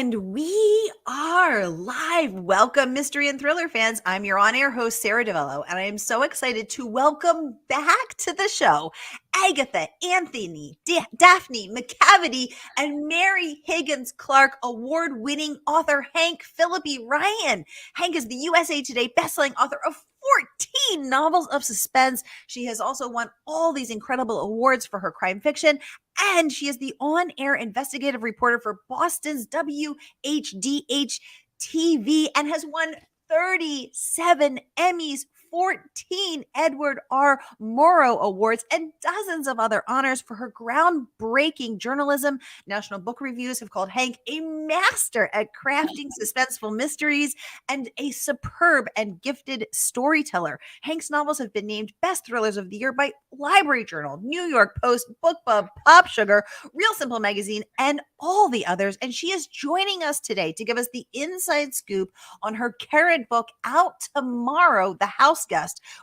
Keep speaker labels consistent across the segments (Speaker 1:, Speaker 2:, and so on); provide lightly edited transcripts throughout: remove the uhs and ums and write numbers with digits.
Speaker 1: And we are live. Welcome, mystery and thriller fans. I'm your on-air host, Sara DiVello, and I am so excited to welcome back to the show Agatha, Anthony, Daphne, McCavity, and Mary Higgins Clark award-winning author Hank Phillippi Ryan. Hank is the USA Today bestselling author of 14 novels of suspense. She has also won all these incredible awards for her crime fiction, and she is the on-air investigative reporter for Boston's WHDH TV and has won 37 Emmys, 14 Edward R. Murrow Awards, and dozens of other honors for her groundbreaking journalism. National Book Reviews have called Hank a master at crafting suspenseful mysteries and a superb and gifted storyteller. Hank's novels have been named Best Thrillers of the Year by Library Journal, New York Post, BookBub, Pop Sugar, Real Simple Magazine, and all the others. And she is joining us today to give us the inside scoop on her current book out tomorrow, The Houseguest,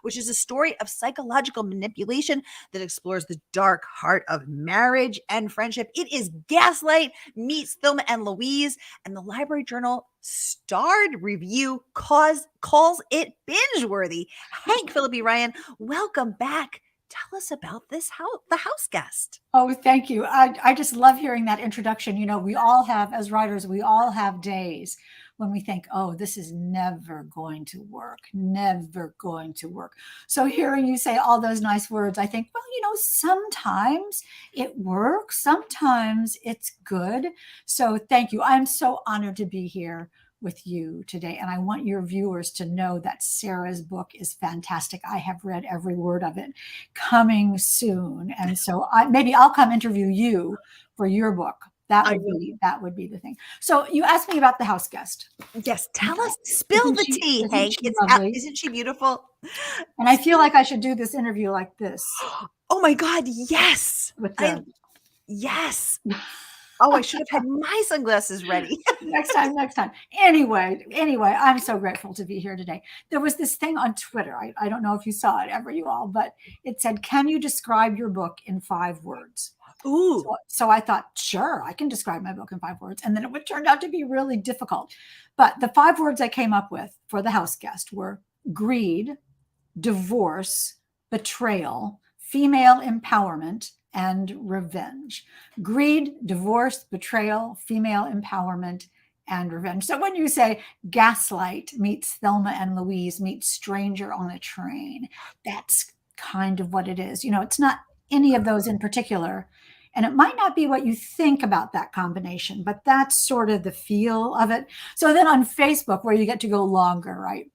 Speaker 1: which is a story of psychological manipulation that explores the dark heart of marriage and friendship. It is Gaslight meets Thelma and Louise, and the Library Journal starred review calls it binge-worthy. Hank Phillippi Ryan, welcome back. Tell us about this The Houseguest.
Speaker 2: Oh, thank you. I just love hearing that introduction. You know, we all have, as writers, we all have days when we think, oh, this is never going to work, never going to work. So hearing you say all those nice words, I think, well, you know, sometimes it works, sometimes it's good. So thank you. I'm so honored to be here with you today. And I want your viewers to know that Sara's book is fantastic. I have read every word of it, coming soon. And so maybe I'll come interview you for your book. That would be the thing. So you asked me about The Houseguest.
Speaker 1: Yes, tell us, spill the tea, Hank. Isn't she beautiful?
Speaker 2: And I feel like I should do this interview like this.
Speaker 1: Oh my God, yes. Yes. Oh, I should have had my sunglasses ready.
Speaker 2: next time. Anyway, I'm so grateful to be here today. There was this thing on Twitter. I don't know if you saw it ever, you all, but it said, can you describe your book in 5 words?
Speaker 1: Ooh.
Speaker 2: So I thought, sure, I can describe my book in 5 words. And then it would turn out to be really difficult. But the 5 words I came up with for The Houseguest were greed, divorce, betrayal, female empowerment, and revenge. Greed, divorce, betrayal, female empowerment, and revenge. So when you say Gaslight meets Thelma and Louise meets Stranger on a Train, that's kind of what it is. You know, it's not any of those in particular. And it might not be what you think about that combination, but that's sort of the feel of it. So then on Facebook, where you get to go longer, right?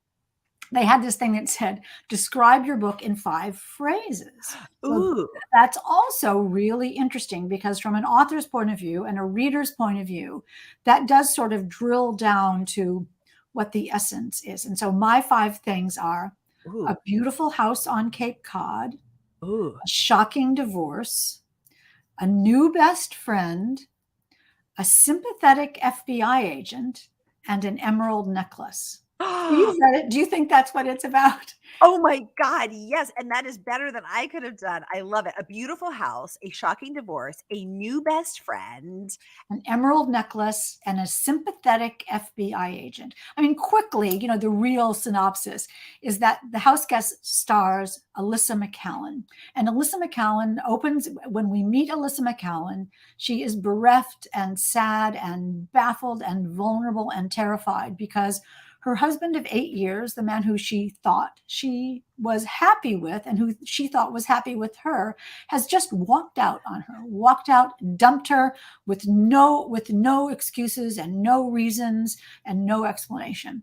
Speaker 2: They had this thing that said, describe your book in 5 phrases.
Speaker 1: Ooh.
Speaker 2: So that's also really interesting because from an author's point of view and a reader's point of view, that does sort of drill down to what the essence is. And so my 5 things are a beautiful house on Cape Cod, a shocking divorce, a new best friend, a sympathetic FBI agent, and an emerald necklace. You read it. Do you think that's what it's about?
Speaker 1: Oh my God, yes. And that is better than I could have done. I love it. A beautiful house, a shocking divorce, a new best friend,
Speaker 2: an emerald necklace, and a sympathetic FBI agent. I mean, quickly, you know, the real synopsis is that The Houseguest stars Alyssa McCallan. And Alyssa McCallan opens, when we meet Alyssa McCallan, she is bereft and sad and baffled and vulnerable and terrified because her husband of 8 years, the man who she thought she was happy with and who she thought was happy with her, has just walked out on her, dumped her with no excuses and no reasons and no explanation.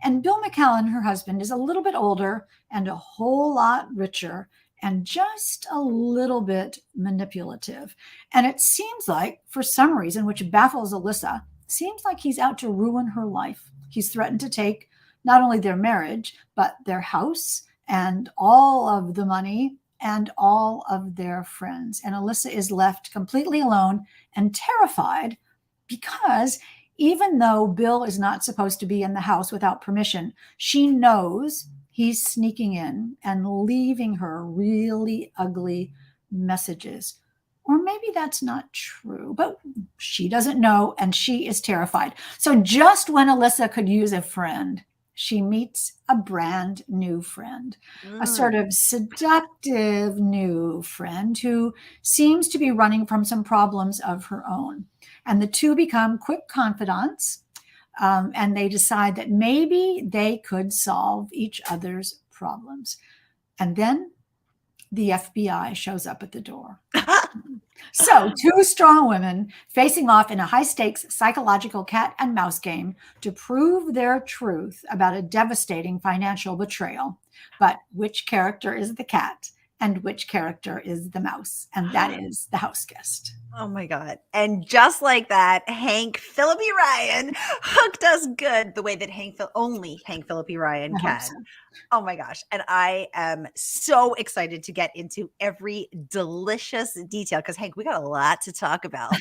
Speaker 2: And Bill McCallan, her husband, is a little bit older and a whole lot richer and just a little bit manipulative. And it seems like, for some reason, which baffles Alyssa, seems like he's out to ruin her life. He's threatened to take not only their marriage, but their house and all of the money and all of their friends. And Alyssa is left completely alone and terrified because even though Bill is not supposed to be in the house without permission, she knows he's sneaking in and leaving her really ugly messages. Or maybe that's not true, but she doesn't know and she is terrified. So just when Alyssa could use a friend, she meets a brand new friend, a sort of seductive new friend who seems to be running from some problems of her own. And the two become quick confidants, and they decide that maybe they could solve each other's problems. And then the FBI shows up at the door. So, two strong women facing off in a high stakes psychological cat and mouse game to prove their truth about a devastating financial betrayal. But which character is the cat and which character is the mouse? And that is the house guest.
Speaker 1: Oh my God. And just like that, Hank Phillippi Ryan hooked us good the way that only Hank Phillippi Ryan
Speaker 2: I
Speaker 1: can.
Speaker 2: hope so.
Speaker 1: Oh my gosh. And I am so excited to get into every delicious detail because, Hank, we got a lot to talk about.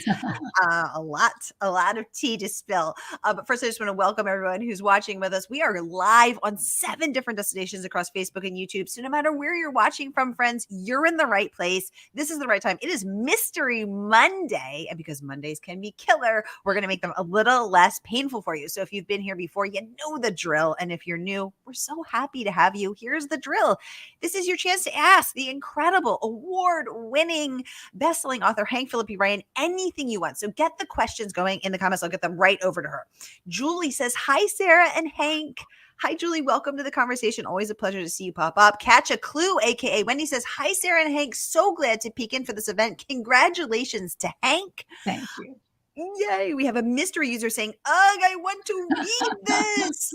Speaker 1: A lot of tea to spill. But first, I just want to welcome everyone who's watching with us. We are live on 7 different destinations across Facebook and YouTube. So no matter where you're watching from, friends, you're in the right place. This is the right time. It is Mystery Monday. And because Mondays can be killer, we're going to make them a little less painful for you. So if you've been here before, you know the drill. And if you're new, we're so happy to have you. Here's the drill. This is your chance to ask the incredible award-winning best-selling author Hank Phillippi Ryan anything you want. So get the questions going in the comments. I'll get them right over to her. Julie says, hi, Sara and Hank. Hi, Julie. Welcome to the conversation. Always a pleasure to see you pop up. Catch a Clue, a.k.a. Wendy, says, hi, Sara and Hank. So glad to peek in for this event. Congratulations to Hank.
Speaker 2: Thank you.
Speaker 1: Yay. We have a mystery user saying, ugh, I want to read this.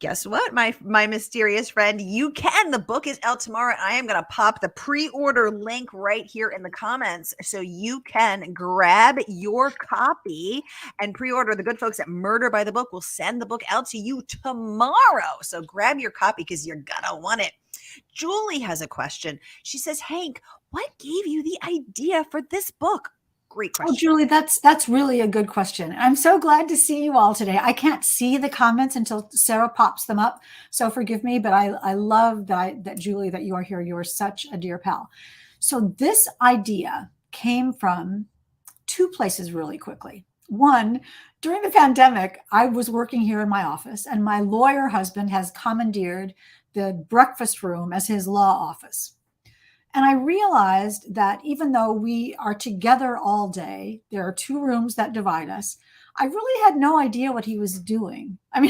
Speaker 1: Guess what, my mysterious friend? You can. The book is out tomorrow. I am going to pop the pre-order link right here in the comments so you can grab your copy and pre-order. The good folks at Murder by the Book will send the book out to you tomorrow. So grab your copy because you're going to want it. Julie has a question. She says, Hank, what gave you the idea for this book? Great question.
Speaker 2: Oh, Julie, that's really a good question. I'm so glad to see you all today. I can't see the comments until Sara pops them up, so forgive me, but I love that Julie, that you are here. You are such a dear pal. So this idea came from 2 places really quickly. One, during the pandemic, I was working here in my office, and my lawyer husband has commandeered the breakfast room as his law office. And I realized that even though we are together all day, there are 2 rooms that divide us. I really had no idea what he was doing. I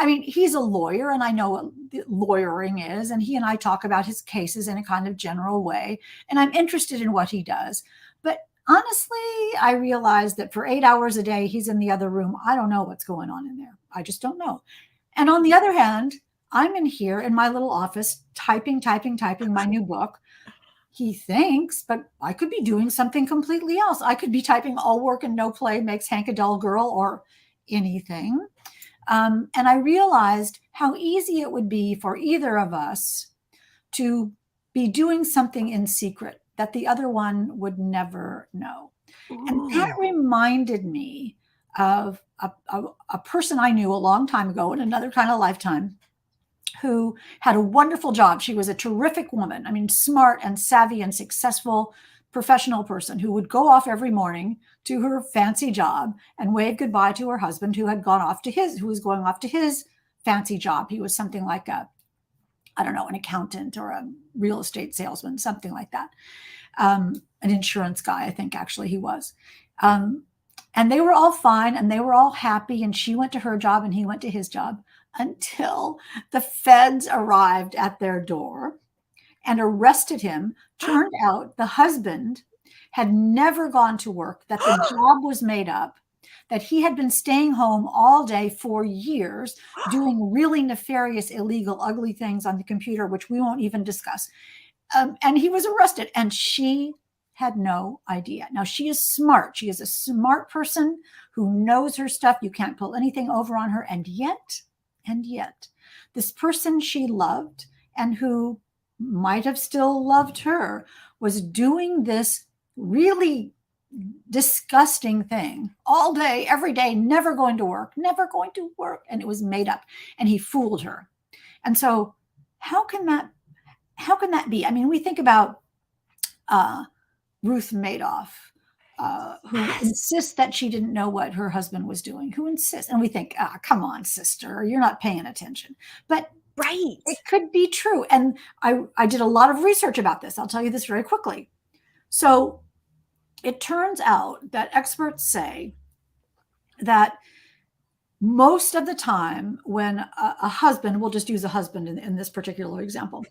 Speaker 2: mean, he's a lawyer, and I know what lawyering is, and he and I talk about his cases in a kind of general way, and I'm interested in what he does. But honestly, I realized that for 8 hours a day, he's in the other room. I don't know what's going on in there. I just don't know. And on the other hand, I'm in here in my little office typing my new book. He thinks, but I could be doing something completely else. I could be typing all work and no play makes Hank a dull girl or anything. And I realized how easy it would be for either of us to be doing something in secret that the other one would never know. Ooh. And that reminded me of a person I knew a long time ago in another kind of lifetime, who had a wonderful job. She was a terrific woman. I mean, smart and savvy and successful professional person who would go off every morning to her fancy job and wave goodbye to her husband who was going off to his fancy job. He was something like an accountant or a real estate salesman, something like that. An insurance guy, I think actually he was. And they were all fine and they were all happy. And she went to her job and he went to his job, until the feds arrived at their door and arrested him. Turned out the husband had never gone to work, that the job was made up, that he had been staying home all day for years, doing really nefarious, illegal, ugly things on the computer, which we won't even discuss. And he was arrested, and she had no idea. Now, she is smart. She is a smart person who knows her stuff. You can't pull anything over on her. And yet, this person she loved and who might have still loved her was doing this really disgusting thing all day, every day, never going to work. And it was made up, and he fooled her. And so how can that be? I mean, we think about Ruth Madoff, who
Speaker 1: Yes.
Speaker 2: insists that she didn't know what her husband was doing, who insists. And we think, come on, sister, you're not paying attention. But
Speaker 1: Right.
Speaker 2: it could be true. And I did a lot of research about this. I'll tell you this very quickly. So it turns out that experts say that most of the time when a husband, we'll just use a husband in this particular example,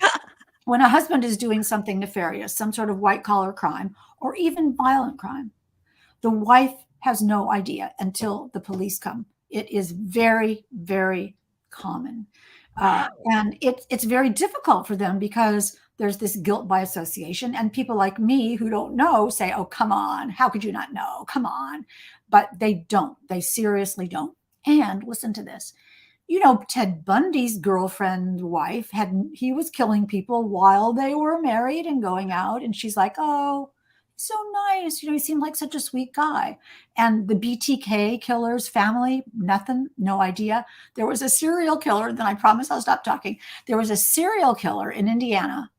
Speaker 2: when a husband is doing something nefarious, some sort of white collar crime or even violent crime, the wife has no idea until the police come. It is very, very common. And it's very difficult for them because there's this guilt by association. And people like me who don't know say, oh, come on. How could you not know? Come on. But they don't. They seriously don't. And listen to this. You know, Ted Bundy's girlfriend wife he was killing people while they were married and going out. And she's like, oh, so nice. You know, he seemed like such a sweet guy. And the BTK killer's family, nothing, no idea. There was a serial killer, then I promise I'll stop talking. There was a serial killer in Indiana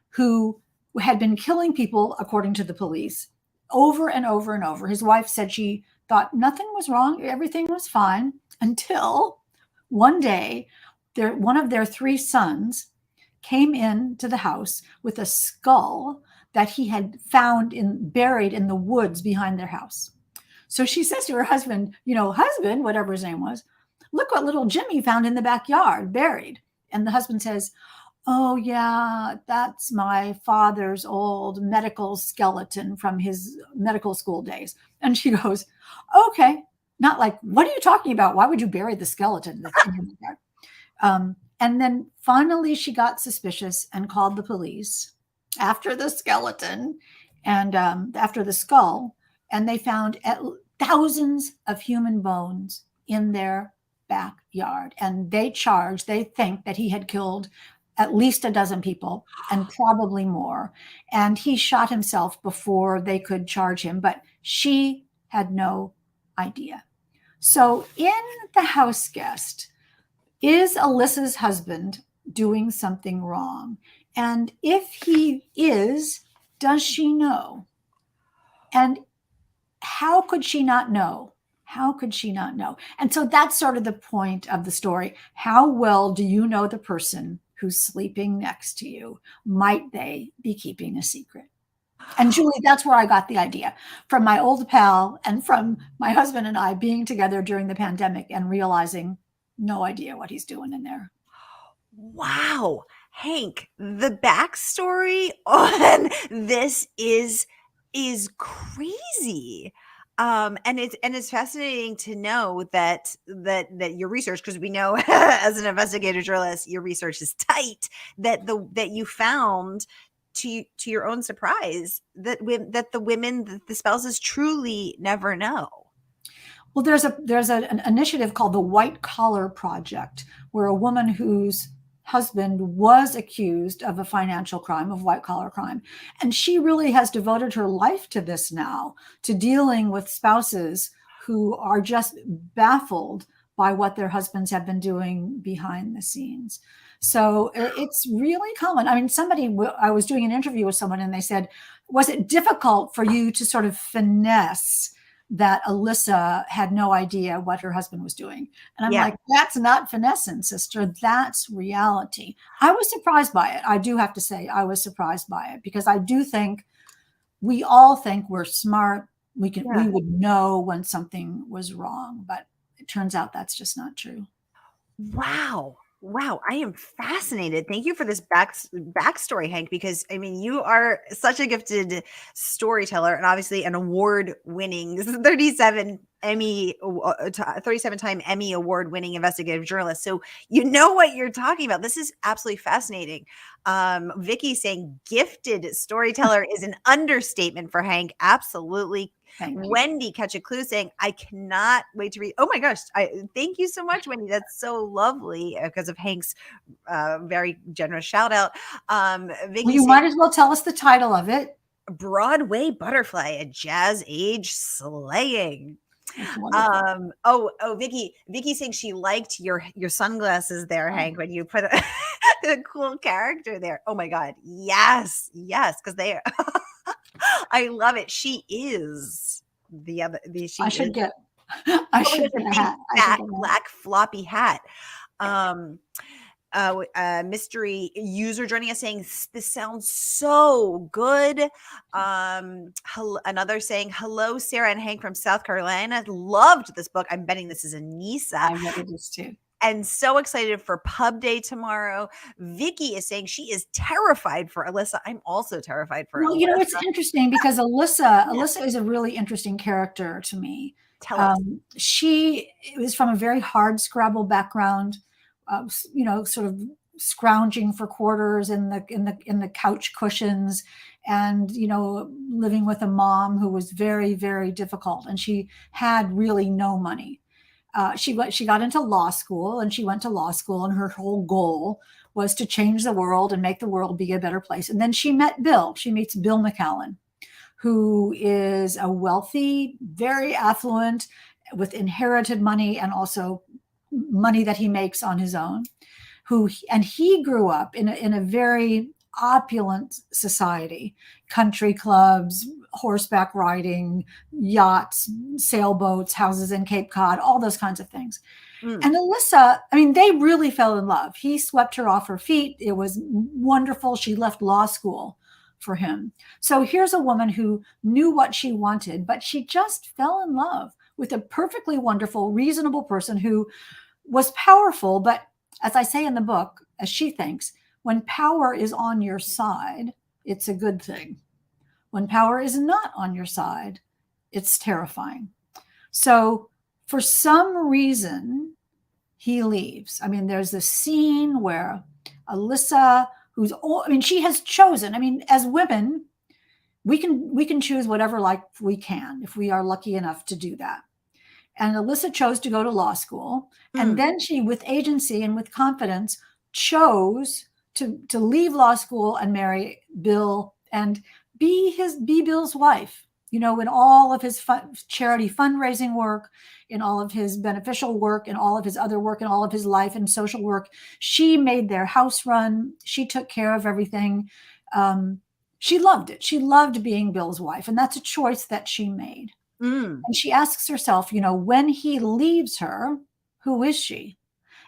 Speaker 2: who had been killing people, according to the police, over and over and over. His wife said she thought nothing was wrong, everything was fine, until one day, one of their 3 sons came into the house with a skull that he had found buried in the woods behind their house. So she says to her husband, you know, husband, whatever his name was, look what little Jimmy found in the backyard, buried. And the husband says, oh yeah, that's my father's old medical skeleton from his medical school days. And she goes, okay. Not like, what are you talking about? Why would you bury the skeleton that's in your backyard? And then finally she got suspicious and called the police after the skeleton and after the skull. And they found thousands of human bones in their backyard. And they think that he had killed at least a dozen people and probably more. And he shot himself before they could charge him, but she had no idea. So in The Houseguest, is Alyssa's husband doing something wrong? And if he is, does she know? And how could she not know? How could she not know? And so that's sort of the point of the story. How well do you know the person who's sleeping next to you? Might they be keeping a secret? And Julie, that's where I got the idea, from my old pal and from my husband and I being together during the pandemic and realizing no idea what he's doing in there.
Speaker 1: Wow. Hank, the backstory on this is crazy. And it's fascinating to know that your research, because we know as an investigative journalist, your research is tight, that you found to your own surprise that the spouses truly never know.
Speaker 2: Well, there's an initiative called the White Collar Project, where a woman whose husband was accused of a financial crime, of white collar crime, and she really has devoted her life to this now, to dealing with spouses who are just baffled by what their husbands have been doing behind the scenes. So it's really common. I mean, I was doing an interview with someone and they said, was it difficult for you to sort of finesse that Alyssa had no idea what her husband was doing? And I'm like, that's not finessing, sister. That's reality. I was surprised by it. I do have to say I was surprised by it, because I do think we all think we're smart. We would know when something was wrong, but it turns out that's just not true.
Speaker 1: Wow. I am fascinated. Thank you for this backstory, Hank, because I mean, you are such a gifted storyteller and obviously an award-winning 37-time Emmy award-winning investigative journalist. So you know what you're talking about. This is absolutely fascinating. Vicky saying gifted storyteller is an understatement for Hank. Absolutely. Wendy Catch a Clue saying, I cannot wait to read. Oh my gosh. Thank you so much, Wendy. That's so lovely because of Hank's very generous shout out. Vicky
Speaker 2: well, you might as well tell us the title of it.
Speaker 1: Broadway Butterfly, a jazz age slaying. Vicky saying she liked your sunglasses there, Hank, when you put a cool character there. Oh my God. Yes. Because they are. I love it. She is she
Speaker 2: I
Speaker 1: is
Speaker 2: should get I
Speaker 1: oh,
Speaker 2: should
Speaker 1: it's a
Speaker 2: get a
Speaker 1: big
Speaker 2: hat. I should
Speaker 1: fat
Speaker 2: get a hat.
Speaker 1: black floppy hat. Um mystery user joining us saying this sounds so good. Another saying hello, Sarah and Hank from South Carolina. Loved this book. I'm betting this is Anissa.
Speaker 2: I read this too.
Speaker 1: And so excited for pub day tomorrow. Vicky is saying she is terrified for Alyssa. I'm also terrified for
Speaker 2: Well,
Speaker 1: Alyssa.
Speaker 2: it's interesting because Alyssa is a really interesting character to me.
Speaker 1: Tell us.
Speaker 2: She was from a very hard Scrabble background, sort of scrounging for quarters in the couch cushions, and living with a mom who was very, very difficult, and she had really no money. She got into law school, and she went to law school, and her whole goal was to change the world and make the world be a better place. And then she met Bill. She meets Bill McCallan, who is a wealthy, very affluent, with inherited money and also money that he makes on his own. And he grew up in a very opulent society, country clubs, horseback riding, yachts, sailboats, houses in Cape Cod, all those kinds of things. And Alyssa, they really fell in love. He swept her off her feet. It was wonderful. She left law school for him. So here's a woman who knew what she wanted, but she just fell in love with a perfectly wonderful, reasonable person who was powerful. But as I say in the book, as she thinks, when power is on your side, it's a good thing. When power is not on your side, it's terrifying. So for some reason, he leaves. There's this scene where Alyssa, she has chosen. As women, we can choose whatever life we can if we are lucky enough to do that. And Alyssa chose to go to law school. And then she, with agency and with confidence, chose to leave law school and marry Bill and be Bill's wife. In all of his charity fundraising work, in all of his beneficial work, in all of his other work, in all of his life and social work, she made their house run. She took care of everything. She loved it. She loved being Bill's wife. And that's a choice that she made. And she asks herself, when he leaves her, who is she?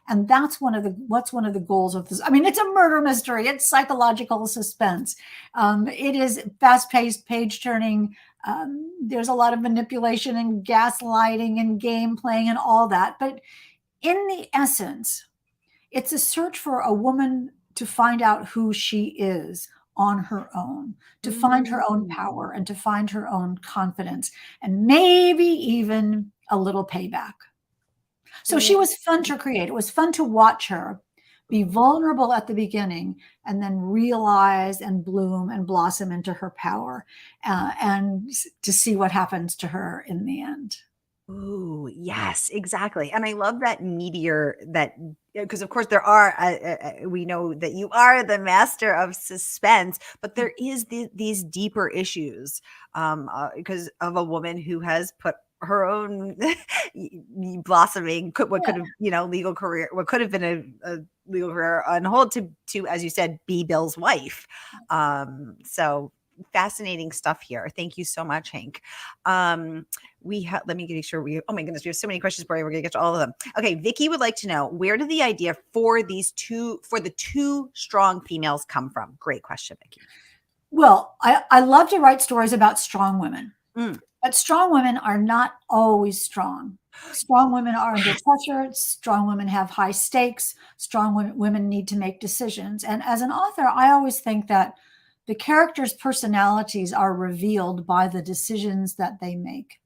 Speaker 2: And that's what's one of the goals of this. It's a murder mystery. It's psychological suspense. It is fast-paced, page-turning. There's a lot of manipulation and gaslighting and game playing and all that. But in the essence, it's a search for a woman to find out who she is on her own, to find her own power and to find her own confidence, and maybe even a little payback. So she was fun to create. It was fun to watch her be vulnerable at the beginning and then realize and bloom and blossom into her power, and to see what happens to her in the end.
Speaker 1: Ooh, yes, exactly. And I love that meteor because of course there are, we know that you are the master of suspense, but there is these deeper issues because of a woman who has put her own blossoming, what could have, legal career, what could have been a legal career on hold to, as you said, be Bill's wife. So fascinating stuff here. Thank you so much, Hank. Let me get sure oh my goodness, we have so many questions for you. We're gonna get to all of them. Okay, Vicky would like to know, where did the idea for the two strong females come from? Great question, Vicky.
Speaker 2: Well, I love to write stories about strong women, but strong women are not always strong. Strong women are under pressure. Strong women have high stakes. Strong women need to make decisions. And as an author, I always think that the characters' personalities are revealed by the decisions that they make.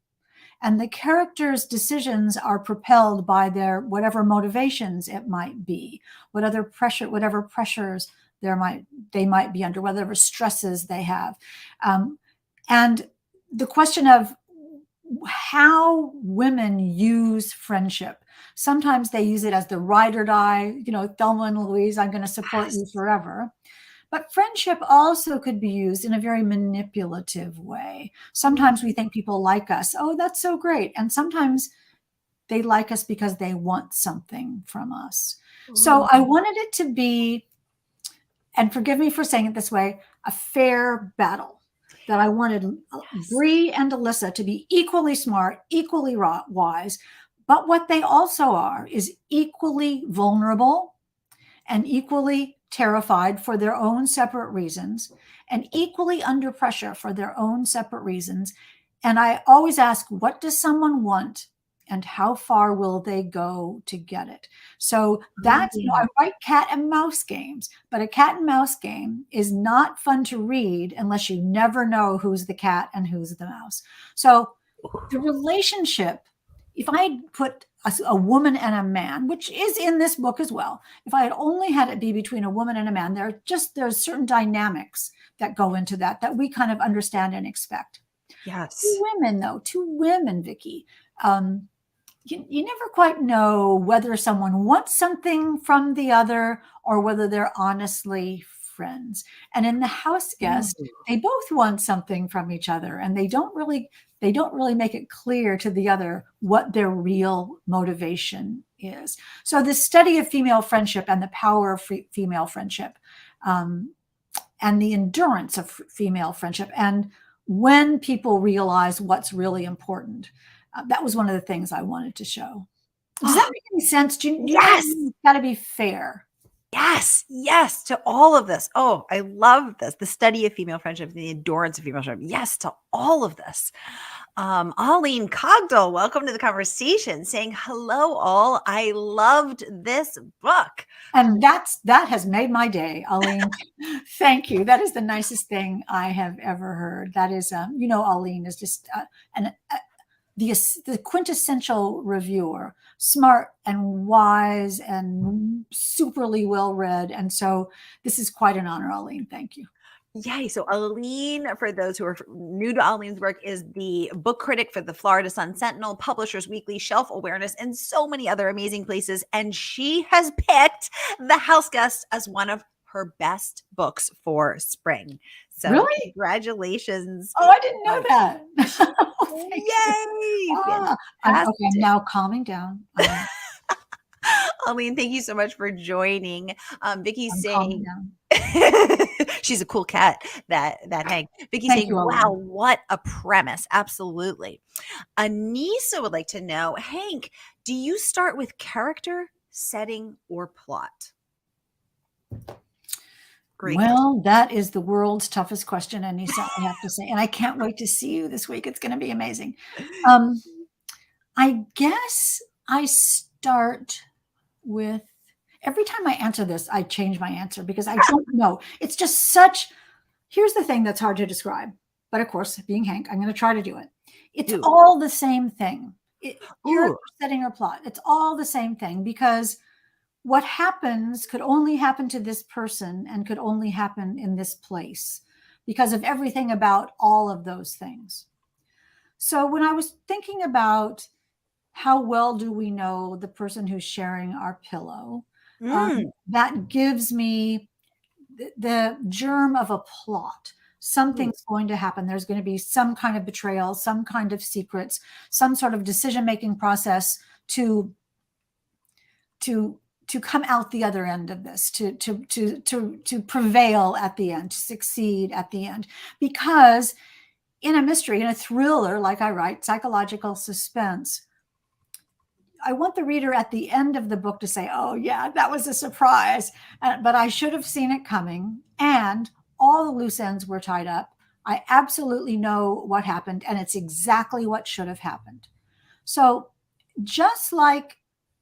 Speaker 2: And the characters' decisions are propelled by their whatever motivations it might be, whatever pressures they might be under, whatever stresses they have. And the question of how women use friendship. Sometimes they use it as the ride or die, Thelma and Louise, I'm going to support you forever. But friendship also could be used in a very manipulative way. Sometimes we think people like us. Oh, that's so great. And sometimes they like us because they want something from us. So I wanted it to be, and forgive me for saying it this way, a fair battle. that I wanted Bree and Alyssa to be equally smart, equally wise, but what they also are is equally vulnerable and equally terrified for their own separate reasons and equally under pressure for their own separate reasons. And I always ask, what does someone want and how far will they go to get it? So that's, I write cat and mouse games, but a cat and mouse game is not fun to read unless you never know who's the cat and who's the mouse. So the relationship, if I had put a woman and a man, which is in this book as well, if I had only had it be between a woman and a man, there's certain dynamics that go into that we kind of understand and expect.
Speaker 1: Yes.
Speaker 2: Two women, Vicky. You never quite know whether someone wants something from the other or whether they're honestly friends. And in the Houseguest, they both want something from each other, and they don't really make it clear to the other what their real motivation is. So the study of female friendship and the power of female friendship, and the endurance of female friendship, and when people realize what's really important. That was one of the things I wanted to show. Does that make any sense?
Speaker 1: Yes.
Speaker 2: It's got to be fair.
Speaker 1: Yes, to all of this. Oh, I love this. The study of female friendship, the endurance of female friendship. Yes, to all of this. Arlene Cogdell, welcome to the conversation, saying hello, all. I loved this book.
Speaker 2: And that has made my day, Arlene. Thank you. That is the nicest thing I have ever heard. That is, Arlene is just the quintessential reviewer, smart and wise and superly well read. And so this is quite an honor, Arlene. Thank you.
Speaker 1: Yay. So Arlene, for those who are new to Arlene's work, is the book critic for the Florida Sun Sentinel, Publishers Weekly, Shelf Awareness, and so many other amazing places. And she has picked The Houseguest as one of her best books for spring. So
Speaker 2: really?
Speaker 1: Congratulations.
Speaker 2: Oh, I didn't know that.
Speaker 1: Yay.
Speaker 2: I'm now calming down.
Speaker 1: Arlene, thank you so much for joining. Vicky's saying she's a cool cat, that Hank. Vicky's saying, wow, what a premise. Absolutely. Anissa would like to know, Hank, do you start with character, setting, or plot? Great.
Speaker 2: Well, that is the world's toughest question, Anissa, I have to say. And I can't wait to see you this week. It's going to be amazing. I guess I start with, every time I answer this, I change my answer because I don't know. It's just here's the thing that's hard to describe. But of course, being Hank, I'm going to try to do it. It's all the same thing. Character, setting, or plot. It's all the same thing because what happens could only happen to this person and could only happen in this place because of everything about all of those things. So when I was thinking about how well do we know the person who's sharing our pillow, that gives me the germ of a plot. Something's going to happen. There's going to be some kind of betrayal, some kind of secrets, some sort of decision-making process to come out the other end of this, to prevail at the end, to succeed at the end. Because in a mystery, in a thriller, like I write, psychological suspense, I want the reader at the end of the book to say, oh yeah, that was a surprise, but I should have seen it coming. And all the loose ends were tied up. I absolutely know what happened, and it's exactly what should have happened. So just like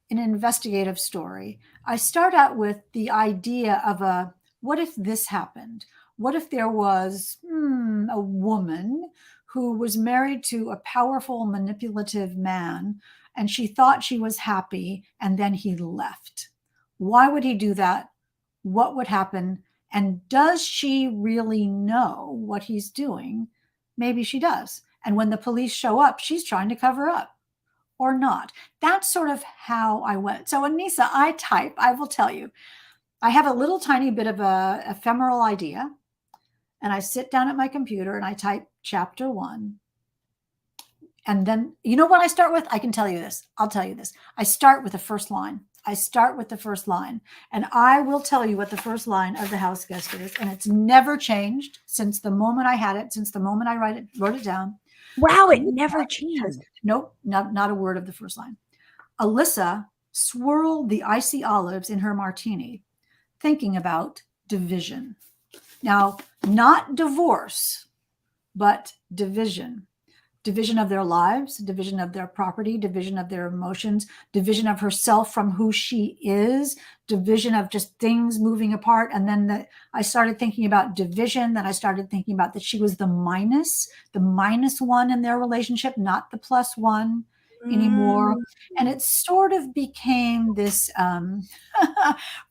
Speaker 2: an investigative story, I start out with the idea of what if this happened? What if there was a woman who was married to a powerful, manipulative man, and she thought she was happy, and then he left? Why would he do that? What would happen? And does she really know what he's doing? Maybe she does. And when the police show up, she's trying to cover up. Or not. That's sort of how I went. So Anissa, I will tell you, I have a little tiny bit of a ephemeral idea, and I sit down at my computer and I type chapter 1. And then, you know what I start with? I can tell you this. I'll tell you this. I start with the first line. I start with the first line. And I will tell you what the first line of the Houseguest is. And it's never changed since the moment I had it, since the moment I wrote it down.
Speaker 1: Wow, it never changed.
Speaker 2: Nope, not a word of the first line. Alyssa swirled the icy olives in her martini, thinking about division. Now, not divorce, but division. Division of their lives, division of their property, division of their emotions, division of herself from who she is, division of just things moving apart. And then I started thinking about division. Then I started thinking about that she was the minus one in their relationship, not the plus one anymore. And it sort of became this,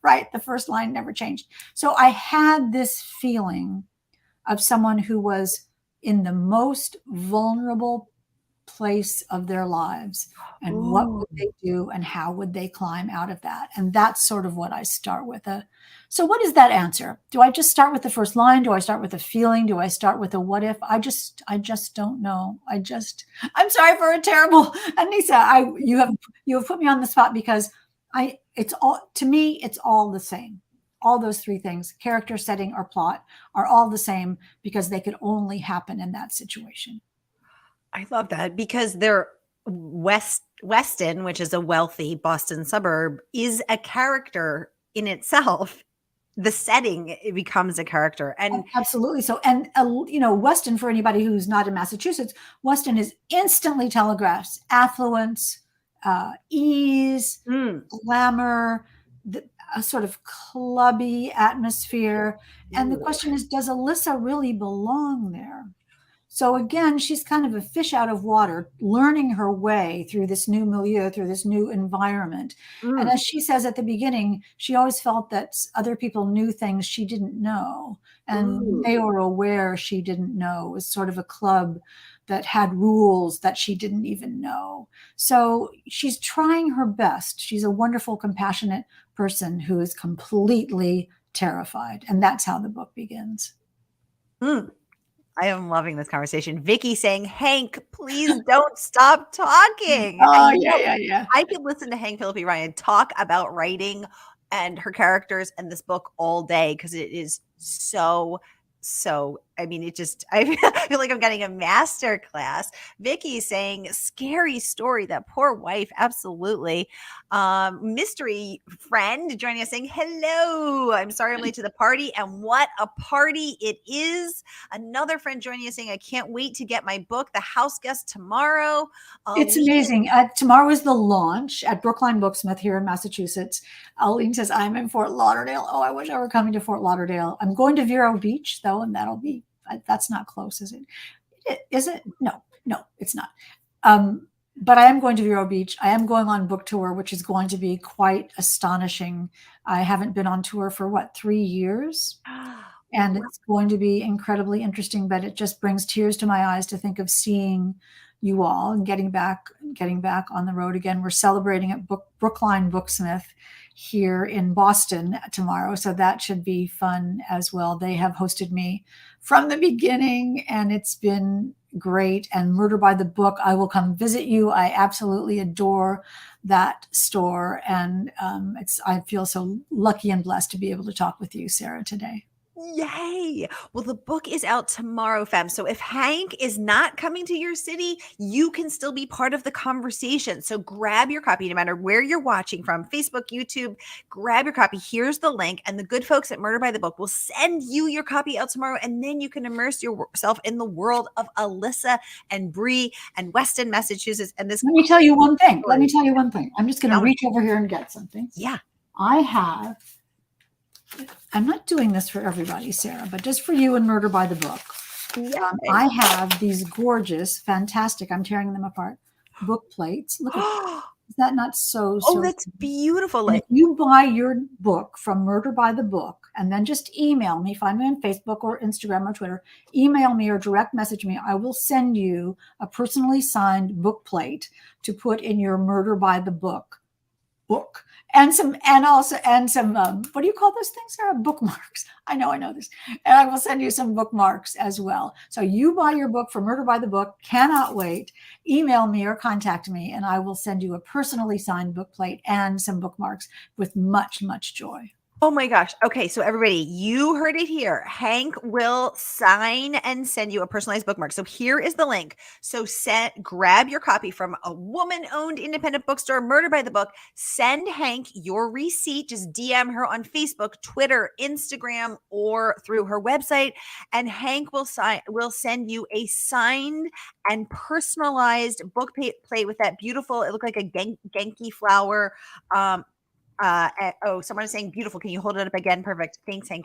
Speaker 2: right, the first line never changed. So I had this feeling of someone who was in the most vulnerable place of their lives, and what would they do and how would they climb out of that? And that's sort of what I start with. So what is that answer? Do I just start with the first line? Do I start with a feeling? Do I start with a what if? I just don't know. I'm sorry for a terrible, Anissa, you have put me on the spot because to me, it's all the same. All those three things, character, setting, or plot, are all the same because they could only happen in that situation.
Speaker 1: I love that because they're Weston, which is a wealthy Boston suburb, is a character in itself. The setting, it becomes a character. And
Speaker 2: absolutely. So, and Weston, for anybody who's not in Massachusetts, Weston is instantly telegraphs affluence, ease, glamour, a sort of clubby atmosphere. And the question is, does Alyssa really belong there? So again, she's kind of a fish out of water, learning her way through this new milieu, through this new environment. And as she says at the beginning, she always felt that other people knew things she didn't know. And they were aware she didn't know. It was sort of a club that had rules that she didn't even know. So she's trying her best. She's a wonderful, compassionate person who is completely terrified. And that's how the book begins.
Speaker 1: I am loving this conversation. Vicky saying, Hank, please don't stop talking.
Speaker 2: Oh, yeah.
Speaker 1: I could listen to Hank Phillippi Ryan talk about writing and her characters and this book all day because it is so, I mean, I feel like I'm getting a master class. Vicky saying, scary story, that poor wife. Absolutely. Mystery friend joining us saying, hello, I'm sorry I'm late to the party. And what a party it is. Another friend joining us saying, I can't wait to get my book, The Houseguest, tomorrow.
Speaker 2: It's amazing. Tomorrow is the launch at Brookline Booksmith here in Massachusetts. Aline says, I'm in Fort Lauderdale. Oh, I wish I were coming to Fort Lauderdale. I'm going to Vero Beach, though, and that's not close, is it? Is it? No, it's not. But I am going to Vero Beach. I am going on book tour, which is going to be quite astonishing. I haven't been on tour for 3 years? And it's going to be incredibly interesting, but it just brings tears to my eyes to think of seeing you all and getting back on the road again. We're celebrating at Brookline Booksmith here in Boston tomorrow, so that should be fun as well. They have hosted me from the beginning, and it's been great. And Murder by the Book, I will come visit you. I absolutely adore that store, and I feel so lucky and blessed to be able to talk with you, Sara, today.
Speaker 1: Yay. Well, the book is out tomorrow, fam. So if Hank is not coming to your city, you can still be part of the conversation. So grab your copy, no matter where you're watching from, Facebook, YouTube, grab your copy. Here's the link. And the good folks at Murder by the Book will send you your copy out tomorrow. And then you can immerse yourself in the world of Alyssa and Bree and Weston, Massachusetts. And this.
Speaker 2: Let me tell you one thing. I'm just going to reach over here and get something.
Speaker 1: Yeah.
Speaker 2: I'm not doing this for everybody, Sara, but just for you and Murder by the Book. Yeah. I have these gorgeous, fantastic, I'm tearing them apart, book plates. Look at is that not so?
Speaker 1: Oh, that's beautiful.
Speaker 2: If you buy your book from Murder by the Book and then just email me, find me on Facebook or Instagram or Twitter, email me or direct message me, I will send you a personally signed book plate to put in your Murder by the Book book and some what do you call those things, Sarah? Bookmarks. I know this. And I will send you some bookmarks as well. So you buy your book for Murder by the Book. Cannot wait. Email me or contact me and I will send you a personally signed book plate and some bookmarks with much, much joy.
Speaker 1: Oh my gosh. Okay. So everybody, you heard it here. Hank will sign and send you a personalized bookmark. So here is the link. So grab your copy from a woman-owned independent bookstore, Murder by the Book. Send Hank your receipt. Just DM her on Facebook, Twitter, Instagram, or through her website. And Hank will send you a signed and personalized book plate with that beautiful, it looked like a Genki flower, someone is saying beautiful. Can you hold it up again? Perfect. Thanks, Hank.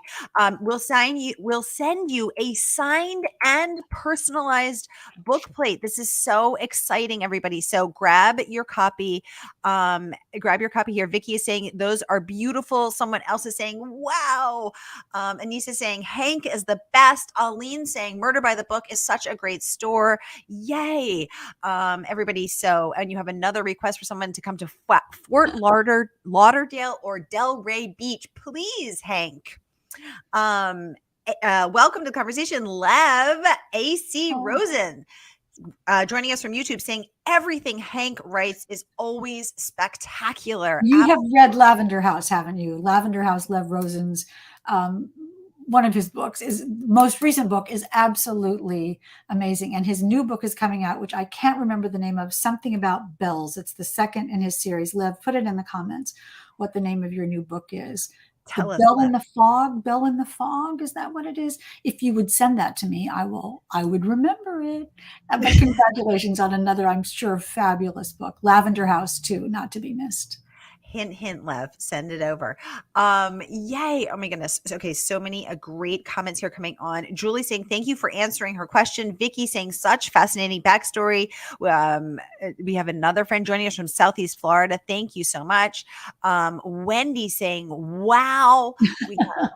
Speaker 1: We'll send you a signed and personalized book plate. This is so exciting, everybody. So grab your copy. Here. Vicky is saying those are beautiful. Someone else is saying, wow. Anissa is saying Hank is the best. Aline saying Murder by the Book is such a great store. Yay. Everybody. So, and you have another request for someone to come to Fort Lauderdale or Delray Beach, please, Hank. Welcome to the conversation, Lev AC Rosen, joining us from YouTube, saying everything Hank writes is always spectacular.
Speaker 2: You have read Lavender House, haven't you? Lavender House, Lev Rosen's one of his books, is most recent book, is absolutely amazing. And his new book is coming out, which I can't remember the name of, something about bells. It's the second in his series. Lev, put it in the comments what the name of your new book is.
Speaker 1: Tell us.
Speaker 2: Bell in the Fog. Bell in the Fog. Is that what it is? If you would send that to me, I would remember it. But congratulations on another, I'm sure, fabulous book. Lavender House too, not to be missed.
Speaker 1: Hint, hint, Lev, send it over. Yay. Oh my goodness. Okay. So many great comments here coming on. Julie saying, thank you for answering her question. Vicky saying such fascinating backstory. We have another friend joining us from Southeast Florida. Thank you so much. Wendy saying, wow. We have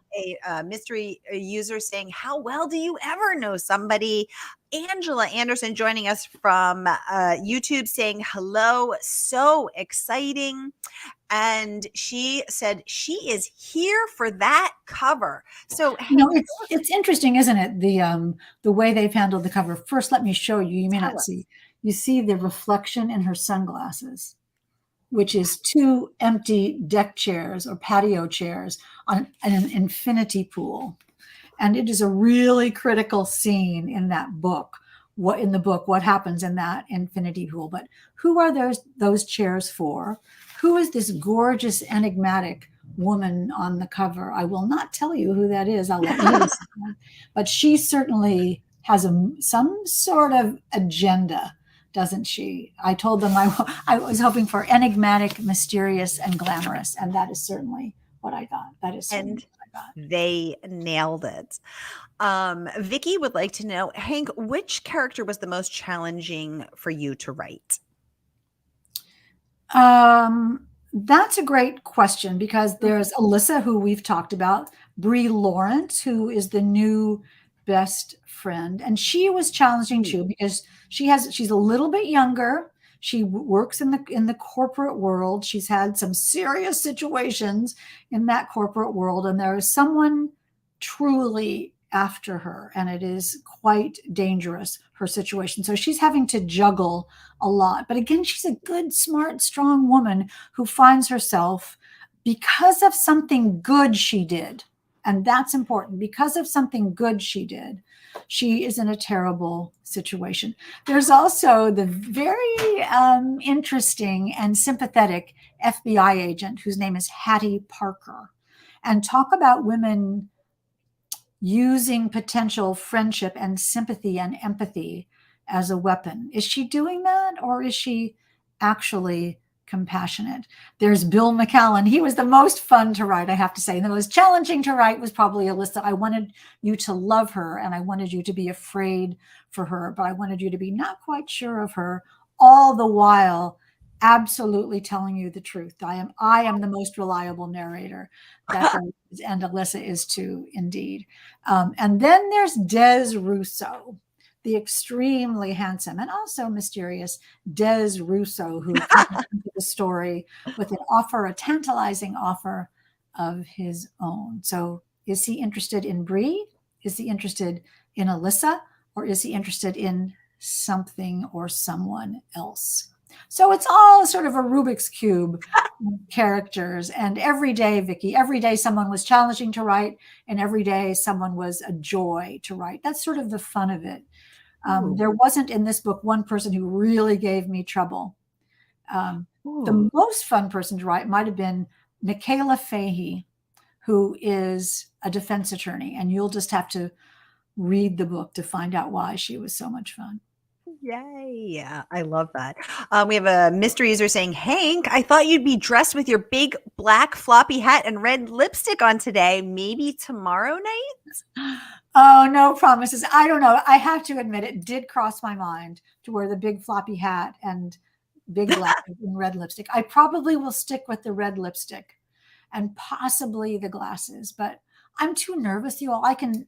Speaker 1: a mystery user saying, how well do you ever know somebody? Angela Anderson joining us from YouTube saying hello. So exciting. And she said she is here for that cover. So
Speaker 2: it's interesting, isn't it? The way they've handled the cover. First, let me show you. You may not see. You see the reflection in her sunglasses, which is two empty deck chairs or patio chairs on an infinity pool. And it is a really critical scene in that book. What happens in that infinity pool? But who are those chairs for? Who is this gorgeous, enigmatic woman on the cover? I will not tell you who that is. I'll let you decide. But she certainly has some sort of agenda, doesn't she? I told them I was hoping for enigmatic, mysterious, and glamorous, and that is certainly what I got. That is certainly what I got.
Speaker 1: They nailed it. Vicky would like to know, Hank, which character was the most challenging for you to write?
Speaker 2: That's a great question, because there's Alyssa, who we've talked about, Bree Lawrence, who is the new best friend, and she was challenging too, because she's a little bit younger. She works in the corporate world. She's had some serious situations in that corporate world, and there is someone truly after her, and it is quite dangerous, her situation. So she's having to juggle a lot. But again, she's a good, smart, strong woman who finds herself, because of something good she did, and that's important, because of something good she did, she is in a terrible situation. There's also the very interesting and sympathetic FBI agent whose name is Hattie Parker. And talk about women using potential friendship and sympathy and empathy as a weapon. Is she doing that, or is she actually compassionate? There's Bill McCallan. He was the most fun to write, I have to say. And the most challenging to write was probably Alyssa. I wanted you to love her, and I wanted you to be afraid for her, but I wanted you to be not quite sure of her, all the while absolutely telling you the truth. I am the most reliable narrator that and Alyssa is too, indeed. And then there's Des Russo. the extremely handsome and also mysterious Des Russo, who comes into the story with an offer, a tantalizing offer of his own. So is he interested in Bree? Is he interested in Alyssa? Or is he interested in something or someone else? So it's all sort of a Rubik's Cube characters. And every day, Vicki, every day someone was challenging to write, and every day someone was a joy to write. That's sort of the fun of it. There wasn't in this book one person who really gave me trouble. The most fun person to write might have been Michaela Fahey, who is a defense attorney, and you'll just have to read the book to find out why she was so much fun.
Speaker 1: Yay. Yeah, I love that. We have a mystery user saying, Hank, I thought you'd be dressed with your big black floppy hat and red lipstick on today. Maybe tomorrow night?
Speaker 2: Oh, no promises. I don't know. I have to admit, it did cross my mind to wear the big floppy hat and big glasses and red lipstick. I probably will stick with the red lipstick and possibly the glasses, but I'm too nervous, you all. I can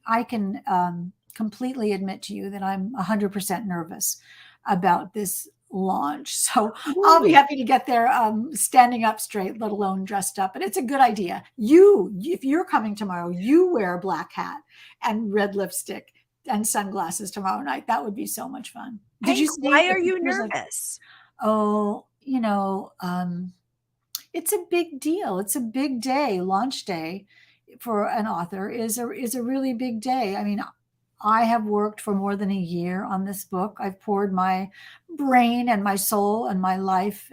Speaker 2: completely admit to you that I'm 100% nervous about this launch. So I'll be happy to get there standing up straight, let alone dressed up. And it's a good idea. If you're coming tomorrow, you wear a black hat and red lipstick and sunglasses tomorrow night. That would be so much fun.
Speaker 1: Did you say why are you nervous?
Speaker 2: It's a big deal. It's a big day. Launch day for an author is a really big day. I mean, I have worked for more than a year on this book. I've poured my brain and my soul and my life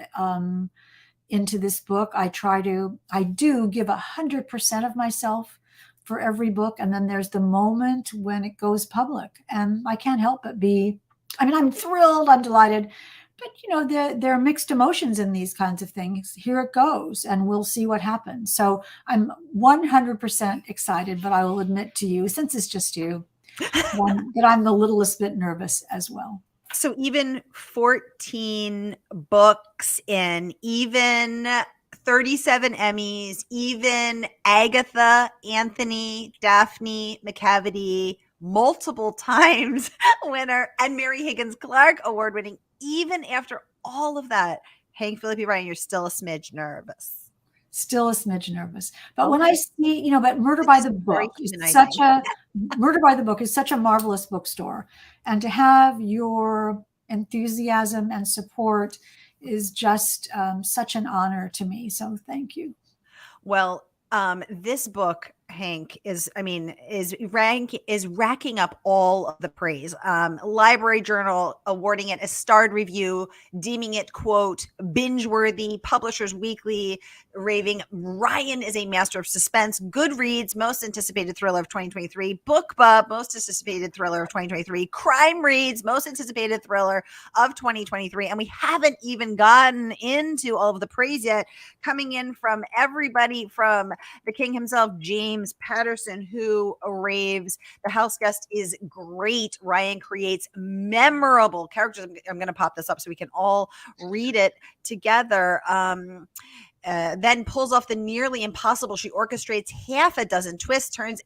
Speaker 2: into this book. I do give 100% of myself for every book. And then there's the moment when it goes public, and I can't help but I'm thrilled, I'm delighted, but there are mixed emotions in these kinds of things. Here it goes, and we'll see what happens. So I'm 100% excited, but I will admit to you, since it's just you, that I'm the littlest bit nervous as well.
Speaker 1: So even 14 books in, even 37 Emmys, even Agatha, Anthony, Daphne McCavity, multiple times winner, and Mary Higgins Clark award winning, even after all of that, Hank Phillippi Ryan, you're still a smidge nervous.
Speaker 2: Still a smidge nervous. But when I see, but Murder by the Book is such a marvelous bookstore. And to have your enthusiasm and support is just such an honor to me. So thank you.
Speaker 1: Well, this book, Hank, is racking up all of the praise. Library Journal awarding it a starred review, deeming it, quote, binge-worthy. Publishers Weekly raving Ryan is a master of suspense. GOODREADS, most anticipated thriller of 2023. BOOKBUB, most anticipated thriller of 2023. Crime Reads, most anticipated thriller of 2023. And we haven't even gotten into all of the praise yet, coming in from everybody from the king himself, James Patterson, who raves the Houseguest is great. Ryan creates memorable characters. I'm going to pop this up so we can all read it together. Then pulls off the nearly impossible. She orchestrates half a dozen twists, turns,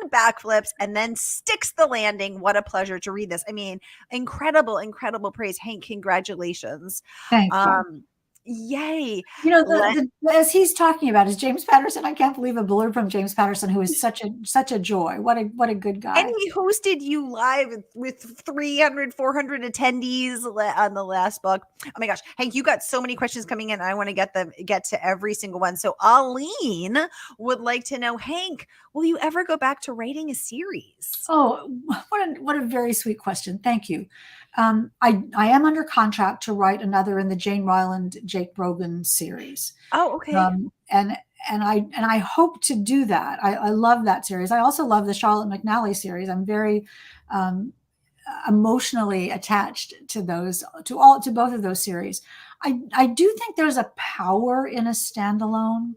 Speaker 1: and backflips, and then sticks the landing. What a pleasure to read this. I mean, incredible, incredible praise. Hank, congratulations.
Speaker 2: Thank you.
Speaker 1: Yay.
Speaker 2: As he's talking about is James Patterson. I can't believe a blurb from James Patterson, who is such a joy. What a good guy.
Speaker 1: And he hosted you live with 300, 400 attendees on the last book. Oh my gosh. Hank, you got so many questions coming in. I want to get to every single one. So Aline would like to know, Hank, will you ever go back to writing a series?
Speaker 2: Oh, what a very sweet question. Thank you. I am under contract to write another in the Jane Ryland, Jake Brogan series.
Speaker 1: Oh, okay.
Speaker 2: And I hope to do that. I love that series. I also love the Charlotte McNally series. I'm very emotionally attached to both of those series. I do think there's a power in a standalone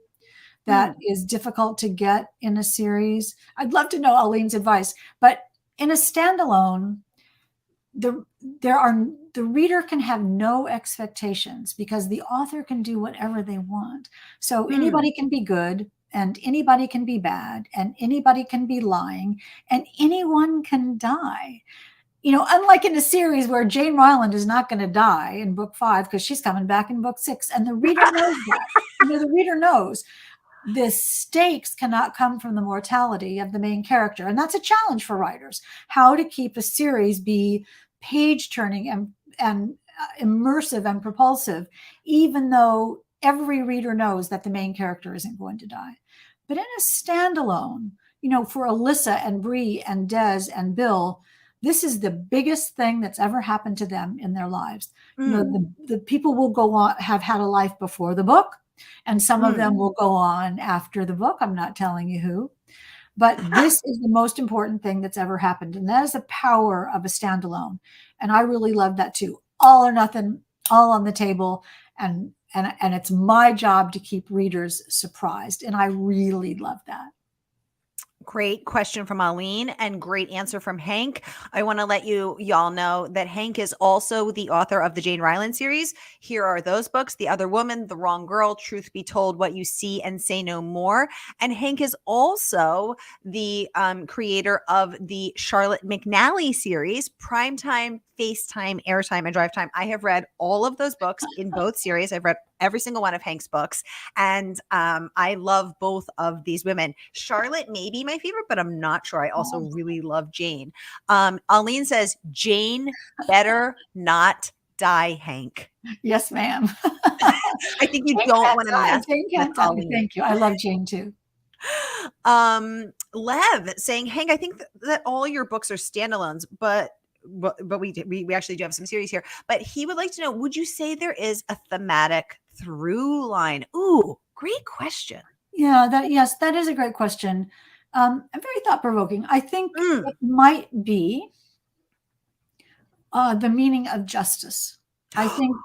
Speaker 2: that is difficult to get in a series. I'd love to know Aline's advice, but in a standalone, the reader can have no expectations because the author can do whatever they want. So anybody can be good, and anybody can be bad, and anybody can be lying, and anyone can die. unlike in a series where Jane Ryland is not going to die in book 5 because she's coming back in book 6, and the reader knows that. The reader knows the stakes cannot come from the mortality of the main character, and that's a challenge for writers. How to keep a series be page turning and immersive and propulsive, even though every reader knows that the main character isn't going to die. But in a standalone, for Alyssa and Bree and Des and Bill, this is the biggest thing that's ever happened to them in their lives. The people will go on, have had a life before the book, and some of them will go on after the book. I'm not telling you who, but this is the most important thing that's ever happened. And that is the power of a standalone. And I really love that too. All or nothing, all on the table. And it's my job to keep readers surprised. And I really love that.
Speaker 1: Great question from Aline and great answer from Hank. I want to let y'all know that Hank is also the author of the Jane Ryland series. Here are those books: The Other Woman, The Wrong Girl, Truth Be Told, What You See and Say No More. And Hank is also the creator of the Charlotte McNally series, Primetime, FaceTime, Airtime, and Drive Time. I have read all of those books in both series. I've read every single one of Hank's books. And I love both of these women. Charlotte may be my favorite, but I'm not sure. I also really love Jane. Aline says, Jane better not die, Hank.
Speaker 2: Yes, ma'am.
Speaker 1: I think you don't want to mess with Aline.
Speaker 2: Thank you. I love Jane too.
Speaker 1: Lev saying, Hank, I think that all your books are standalones, but we actually do have some series here. But he would like to know, would you say there is a thematic through line? Ooh, great question.
Speaker 2: Yeah, that is a great question. Very thought-provoking. I think it might be the meaning of justice. I think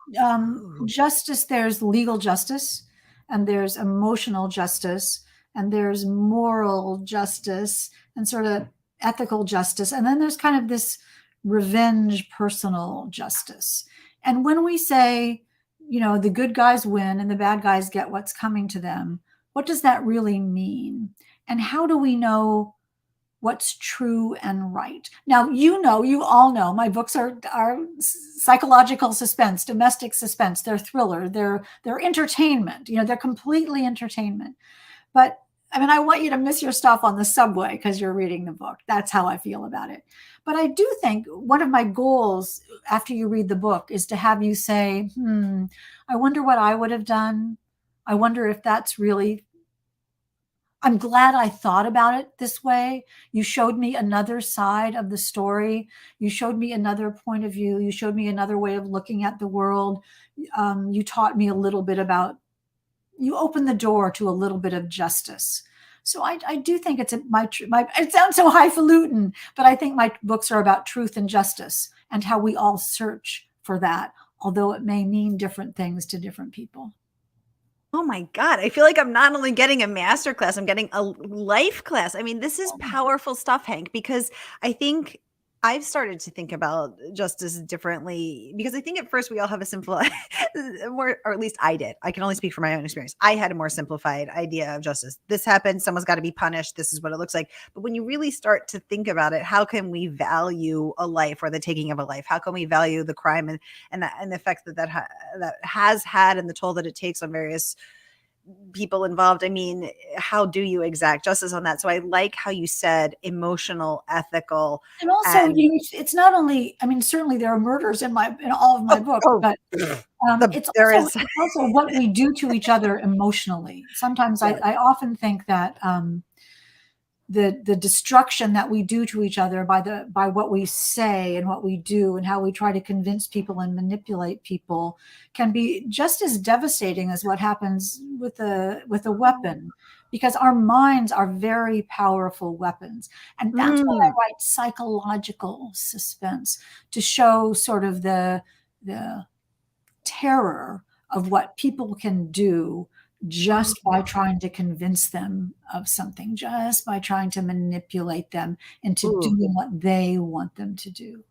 Speaker 2: justice, there's legal justice, and there's emotional justice, and there's moral justice, and sort of ethical justice. And then there's kind of this revenge, personal justice. And when we say, the good guys win and the bad guys get what's coming to them, what does that really mean? And how do we know what's true and right? Now, you all know my books are psychological suspense, domestic suspense. They're thriller. They're entertainment. They're completely entertainment. But I want you to miss your stop on the subway because you're reading the book. That's how I feel about it. But I do think one of my goals after you read the book is to have you say, I wonder what I would have done. I wonder if that's really, I'm glad I thought about it this way. You showed me another side of the story. You showed me another point of view. You showed me another way of looking at the world. You taught me a little bit about, you opened the door to a little bit of justice. So I do think it's it sounds so highfalutin, but I think my books are about truth and justice and how we all search for that, although it may mean different things to different people.
Speaker 1: Oh my God. I feel like I'm not only getting a master class, I'm getting a life class. This is powerful stuff, Hank, because I think I've started to think about justice differently, because I think at first we all have a simple, or at least I did. I can only speak from my own experience. I had a more simplified idea of justice. This happened. Someone's got to be punished. This is what it looks like. But when you really start to think about it, how can we value a life or the taking of a life? How can we value the crime and the effect that has had and the toll that it takes on various people involved? How do you exact justice on that? So I like how you said emotional, ethical,
Speaker 2: and also it's not only. Certainly there are murders in all of my books, but it's also what we do to each other emotionally. Sometimes I often think that the destruction that we do to each other by what we say and what we do and how we try to convince people and manipulate people can be just as devastating as what happens with a weapon, because our minds are very powerful weapons. And that's why I write psychological suspense, to show sort of the terror of what people can do just by trying to convince them of something, just by trying to manipulate them into doing what they want them to do.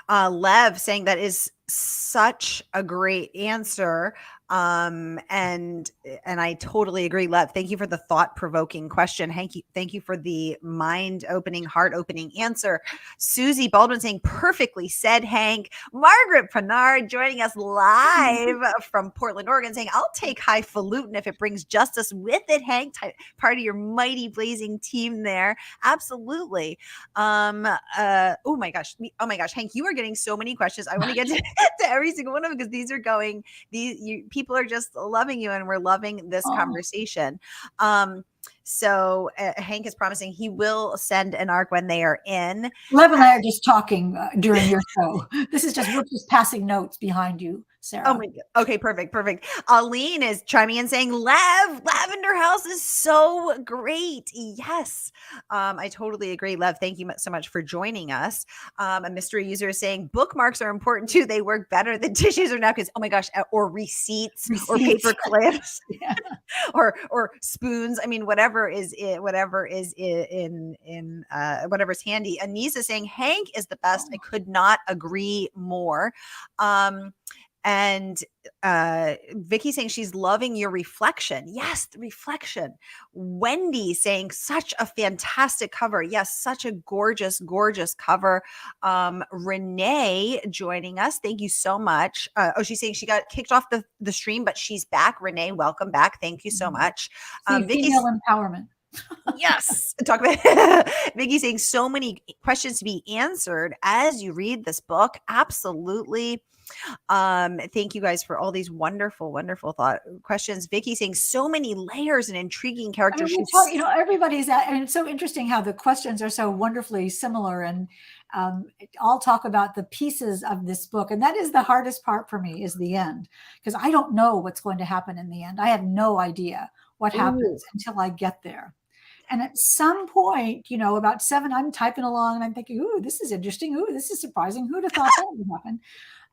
Speaker 1: Lev saying that is such a great answer. And I totally agree, Lev. Thank you for the thought-provoking question. Hank, thank you for the mind-opening, heart-opening answer. Susie Baldwin saying, perfectly said, Hank. Margaret Pinard joining us live from Portland, Oregon, saying, I'll take highfalutin if it brings justice with it, Hank. Part of your mighty blazing team there. Absolutely. Oh my gosh, Hank, you are getting so many questions. I want to get to every single one of them because these are going, people are just loving you, and we're loving this conversation. So Hank is promising he will send an ARC when they are in.
Speaker 2: Lev and I are just talking during your show. This is just, we're just passing notes behind you, Sarah.
Speaker 1: Oh my God. Okay, perfect. Aline is chiming in saying, Lavender House is so great. Yes. I totally agree. Lev, thank you so much for joining us. A mystery user is saying bookmarks are important too. They work better than tissues or napkins. Oh my gosh. Or receipts. Or paper clips. Yeah. or spoons. I mean, whatever's handy. Anissa saying Hank is the best. I could not agree more. And Vicky saying she's loving your reflection. Yes, the reflection. Wendy saying such a fantastic cover. Yes, such a gorgeous, gorgeous cover. Renee joining us. Thank you so much. She's saying she got kicked off the stream, but she's back. Renee, welcome back. Thank you so much.
Speaker 2: Female empowerment.
Speaker 1: Yes. Talk about Vicky saying so many questions to be answered as you read this book. Absolutely. Thank you guys for all these wonderful, wonderful questions. Vicky saying so many layers and intriguing characters.
Speaker 2: I mean, everybody's and it's so interesting how the questions are so wonderfully similar, and I'll talk about the pieces of this book, and that is the hardest part for me, is the end, because I don't know what's going to happen in the end. I have no idea what happens until I get there. And at some point, about 7, I'm typing along and I'm thinking, ooh, this is interesting. Ooh, this is surprising. Who'd have thought that would happen?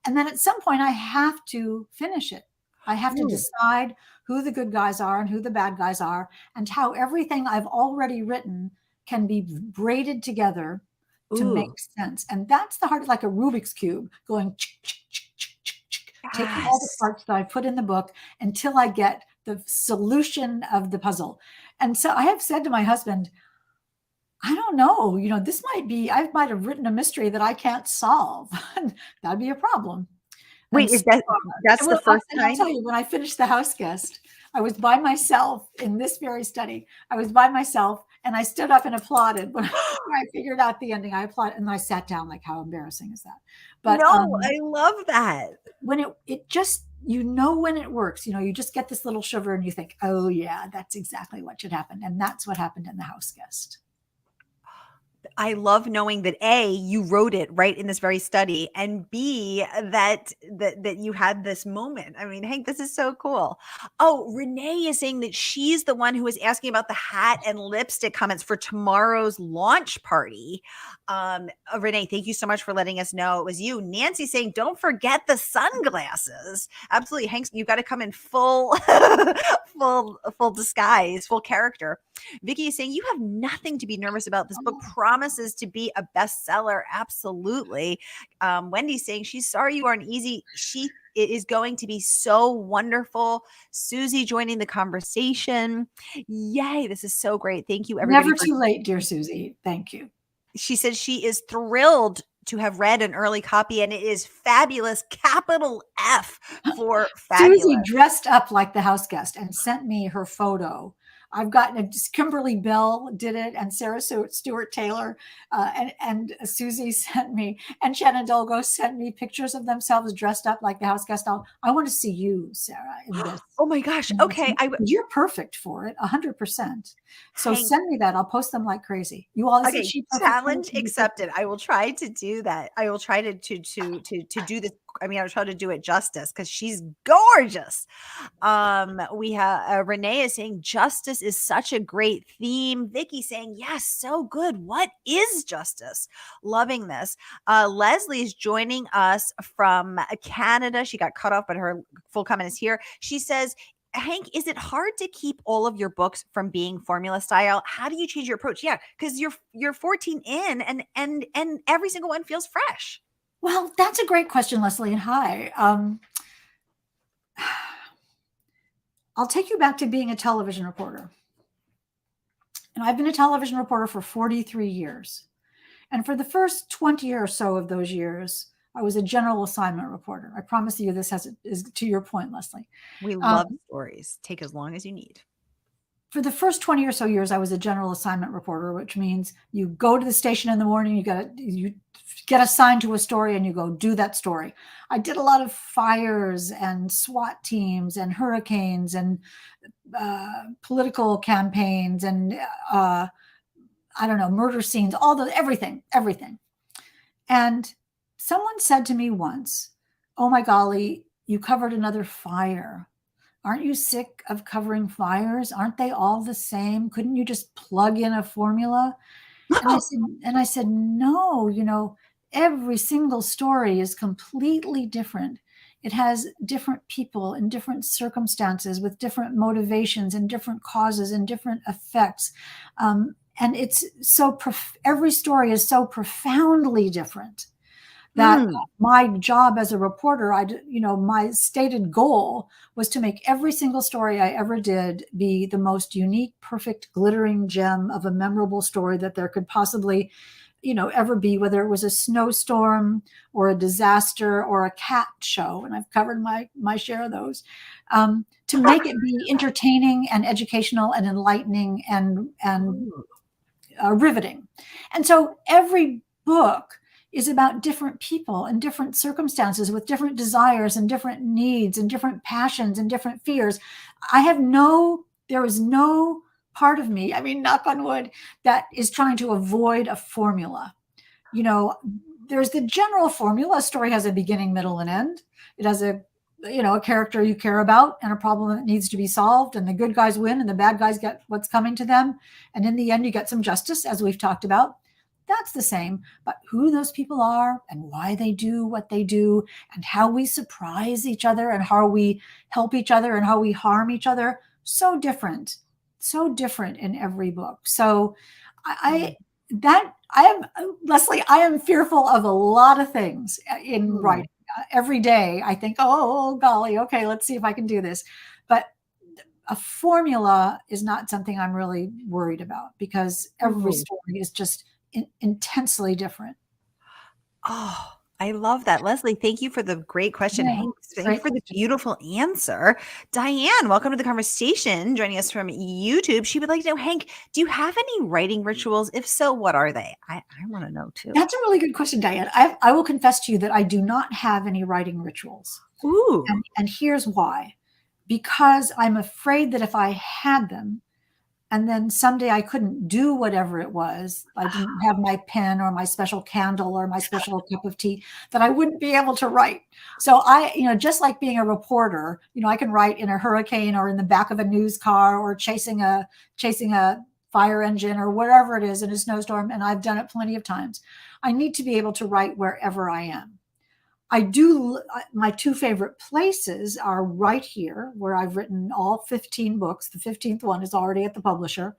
Speaker 2: And then at some point I have to finish it. I have to decide who the good guys are and who the bad guys are, and how everything I've already written can be braided together to make sense. And that's the hard, like a Rubik's Cube, going, taking all the parts that I put in the book until I get the solution of the puzzle. And so I have said to my husband, I don't know, this I might have written a mystery that I can't solve. That'd be a problem.
Speaker 1: Wait, that's the first time?
Speaker 2: I'll tell you, when I finished The Houseguest, I was by myself in this very study. I was by myself, and I stood up and applauded when I figured out the ending. I applauded, and I sat down, like, how embarrassing is that? But
Speaker 1: I love that.
Speaker 2: When it just, when it works, you just get this little shiver and you think, oh yeah, that's exactly what should happen. And that's what happened in The Houseguest.
Speaker 1: I love knowing that A, you wrote it right in this very study, and B, that you had this moment. I mean, Hank, this is so cool. Oh, Renee is saying that she's the one who was asking about the hat and lipstick comments for tomorrow's launch party. Renee, thank you so much for letting us know it was you. Nancy saying, don't forget the sunglasses. Absolutely, Hank, you got to come in full disguise, full character. Vicky is saying you have nothing to be nervous about. This book promises to be a bestseller. Absolutely. Wendy's saying she's sorry you aren't easy. It is going to be so wonderful. Susie joining the conversation. Yay. This is so great. Thank you, everybody.
Speaker 2: Never too late, dear Susie. Thank you.
Speaker 1: She says she is thrilled to have read an early copy, and it is fabulous. Capital F for fabulous.
Speaker 2: Susie dressed up like the Houseguest and sent me her photo. I've gotten Kimberly Bell did it, and Sarah Stewart Taylor, and Susie sent me, and Shannon Dolgo sent me pictures of themselves dressed up like the Houseguest. I want to see you, Sarah, in this.
Speaker 1: Oh my gosh! Okay,
Speaker 2: you're perfect for it, 100%. So send me that. I'll post them like crazy. You all
Speaker 1: challenge accepted. I will try to do that. I will try to do this. I mean, I'll try to do it justice because she's gorgeous. We have Renee is saying justice is such a great theme. Vicky saying, yes, so good. What is justice? Loving this. Leslie is joining us from Canada. She got cut off, but her full comment is here. She says, Hank, is it hard to keep all of your books from being formula style? How do you change your approach? Yeah, because you're 14 in and every single one feels fresh.
Speaker 2: Well, that's a great question, Leslie, and hi. I'll take you back to being a television reporter. And I've been a television reporter for 43 years. And for the first 20 or so of those years, I was a general assignment reporter. I promise you this is to your point, Leslie.
Speaker 1: We love stories. Take as long as you need.
Speaker 2: For the first 20 or so years, I was a general assignment reporter, which means you go to the station in the morning, you get assigned to a story and you go do that story. I did a lot of fires and SWAT teams and hurricanes and political campaigns and I don't know, murder scenes, everything. And someone said to me once, "Oh my golly, you covered another fire. Aren't you sick of covering fires? Aren't they all the same? Couldn't you just plug in a formula?" And I said, no, every single story is completely different. It has different people in different circumstances with different motivations and different causes and different effects. And it's every story is so profoundly different that my job as a reporter, my stated goal was to make every single story I ever did be the most unique, perfect, glittering gem of a memorable story that there could possibly, ever be, whether it was a snowstorm or a disaster or a cat show. And I've covered my share of those, to make it be entertaining and educational and enlightening and riveting. And so every book is about different people and different circumstances with different desires and different needs and different passions and different fears. There is no part of me, knock on wood, that is trying to avoid a formula. There's the general formula. A story has a beginning, middle, and end. It has a character you care about and a problem that needs to be solved, and the good guys win and the bad guys get what's coming to them. And in the end, you get some justice, as we've talked about. That's the same, but who those people are and why they do what they do and how we surprise each other and how we help each other and how we harm each other, so different in every book. So Leslie, I am fearful of a lot of things in writing. Every day I think, oh golly, okay, let's see if I can do this. But a formula is not something I'm really worried about, because every story is just intensely different.
Speaker 1: Oh, I love that. Leslie, thank you for the great question.
Speaker 2: Yeah,
Speaker 1: Hank, thank you for the beautiful answer. Diane, welcome to the conversation, joining us from YouTube. She would like to know, Hank, do you have any writing rituals? If so, what are they? I want to know too.
Speaker 2: That's a really good question, Diane. I will confess to you that I do not have any writing rituals.
Speaker 1: Ooh.
Speaker 2: And here's why. Because I'm afraid that if I had them, and then someday I couldn't do whatever it was, I didn't have my pen or my special candle or my special cup of tea, that I wouldn't be able to write. So just like being a reporter, I can write in a hurricane or in the back of a news car or chasing a fire engine or whatever it is in a snowstorm. And I've done it plenty of times. I need to be able to write wherever I am. My two favorite places are right here, where I've written all 15 books. The 15th one is already at the publisher.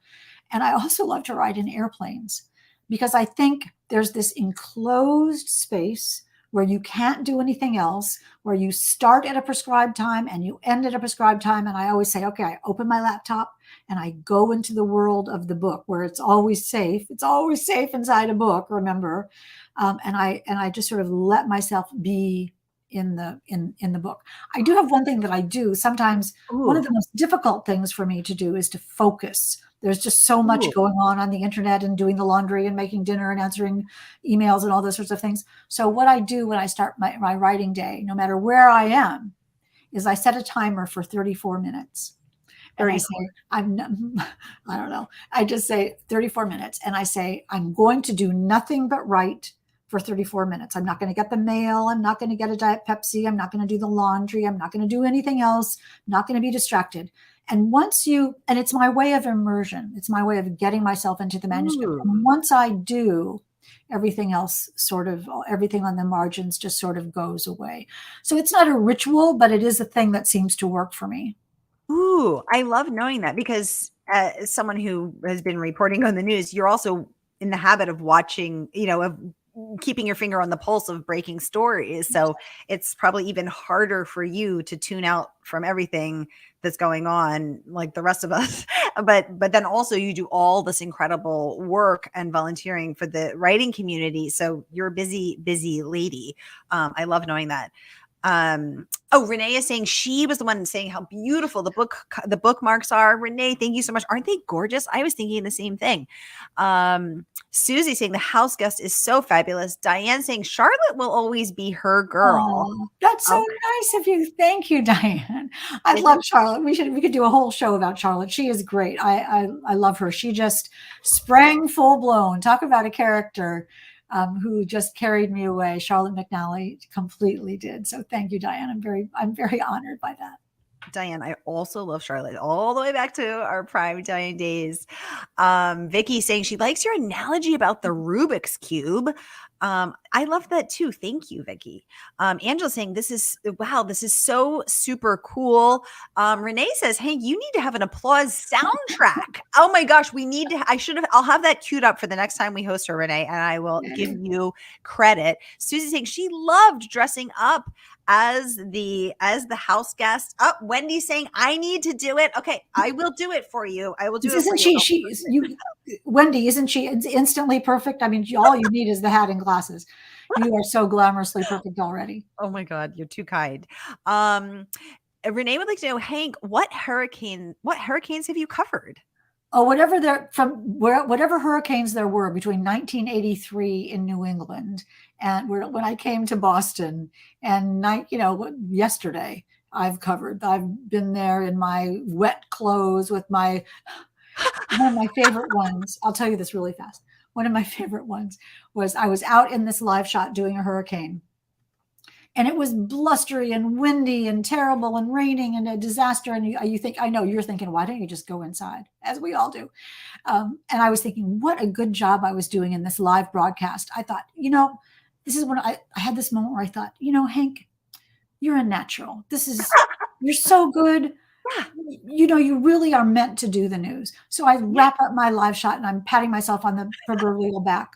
Speaker 2: And I also love to write in airplanes, because I think there's this enclosed space where you can't do anything else, where you start at a prescribed time and you end at a prescribed time. And I always say, okay, I open my laptop and I go into the world of the book, where it's always safe. It's always safe inside a book, remember? And I just sort of let myself be in the book. I do have one thing that I do sometimes. One of the most difficult things for me to do is to focus. There's just so much going on the internet and doing the laundry and making dinner and answering emails and all those sorts of things. So what I do when I start my writing day, no matter where I am, is I set a timer for 34 minutes. And I say, I don't know. I just say 34 minutes. And I say, I'm going to do nothing but write for 34 minutes. I'm not going to get the mail. I'm not going to get a Diet Pepsi. I'm not going to do the laundry. I'm not going to do anything else. I'm not going to be distracted. And and it's my way of immersion. It's my way of getting myself into the manuscript. And once I do, everything else everything on the margins just sort of goes away. So it's not a ritual, but it is a thing that seems to work for me.
Speaker 1: Ooh, I love knowing that, because as someone who has been reporting on the news, you're also in the habit of watching, of keeping your finger on the pulse of breaking stories. So it's probably even harder for you to tune out from everything that's going on like the rest of us. But then also you do all this incredible work and volunteering for the writing community. So you're a busy lady. I love knowing that. Renee is saying she was the one saying how beautiful the bookmarks are. Renee, thank you so much. Aren't they gorgeous? I was thinking the same thing. Susie saying the Houseguest is so fabulous. Diane saying Charlotte will always be her girl.
Speaker 2: Oh, that's so nice of you. Thank you, Diane. I love Charlotte. We could do a whole show about Charlotte. She is great. I love her. She just sprang full blown. Talk about a character who just carried me away. Charlotte McNally completely did. So thank you, Diane. I'm very honored by that.
Speaker 1: Diane, I also love Charlotte all the way back to our prime Diane days. Vicky saying she likes your analogy about the Rubik's Cube. I love that too. Thank you, Vicky. Angela saying this is so super cool. Renee says, Hank, you need to have an applause soundtrack. Oh my gosh, I'll have that queued up for the next time we host her, Renee, and I will give you credit. Susie saying she loved dressing up as the house guest. Wendy saying I need to do it. Okay, I will do it for you. I will do it for you.
Speaker 2: Wendy, isn't she instantly perfect? I mean, all you need is the hat and glasses. You are so glamorously perfect already.
Speaker 1: Oh my God, you're too kind. Renee would like to know, Hank, what hurricanes have you covered?
Speaker 2: Oh, whatever hurricanes there were between 1983 in New England and when I came to Boston and yesterday I've been there in my wet clothes with one of my favorite ones. I'll tell you this really fast. One of my favorite ones was I was out in this live shot doing a hurricane. And it was blustery and windy and terrible and raining and a disaster. And I know you're thinking, why don't you just go inside? As we all do. And I was thinking, what a good job I was doing in this live broadcast. I thought, this is when I had this moment where I thought, Hank, you're a natural. You're so good. You really are meant to do the news. So I wrap up my live shot and I'm patting myself on the proverbial back.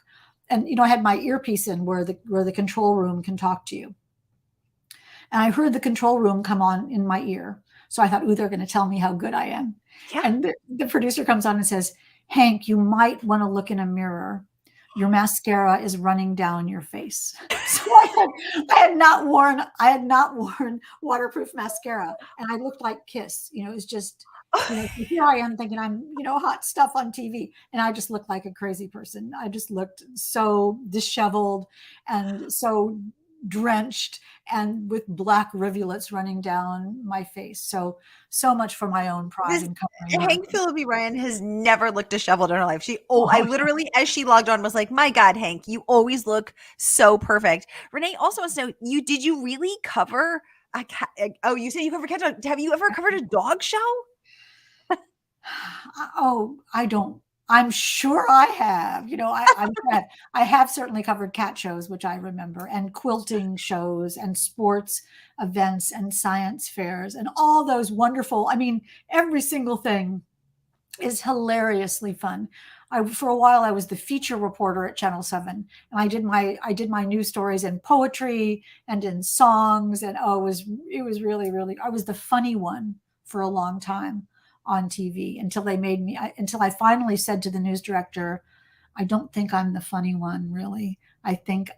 Speaker 2: And, I had my earpiece in where the control room can talk to you. And I heard the control room come on in my ear. So I thought, they're going to tell me how good I am. Yeah. And the producer comes on and says, Hank, you might want to look in a mirror. Your mascara is running down your face. So I had not worn waterproof mascara and I looked like Kiss. It was just, here I am thinking I'm, hot stuff on TV. And I just looked like a crazy person. I just looked so disheveled and so drenched and with black rivulets running down my face. So much for my own pride in covering.
Speaker 1: Hank Phillippi Ryan has never looked disheveled in her life. I literally, as she logged on, was like, my God, Hank, you always look so perfect. Renee also wants to know, did you really cover a cat? Oh, you said you covered cat dog. Have you ever covered a dog show?
Speaker 2: I don't. I'm sure I have. I have certainly covered cat shows, which I remember, and quilting shows and sports events and science fairs and all those wonderful. I mean, every single thing is hilariously fun. For a while, I was the feature reporter at Channel 7, and I did my news stories in poetry and in songs, and it was really, really. I was the funny one for a long time on TV until I finally said to the news director, I don't think I'm the funny one, really. I think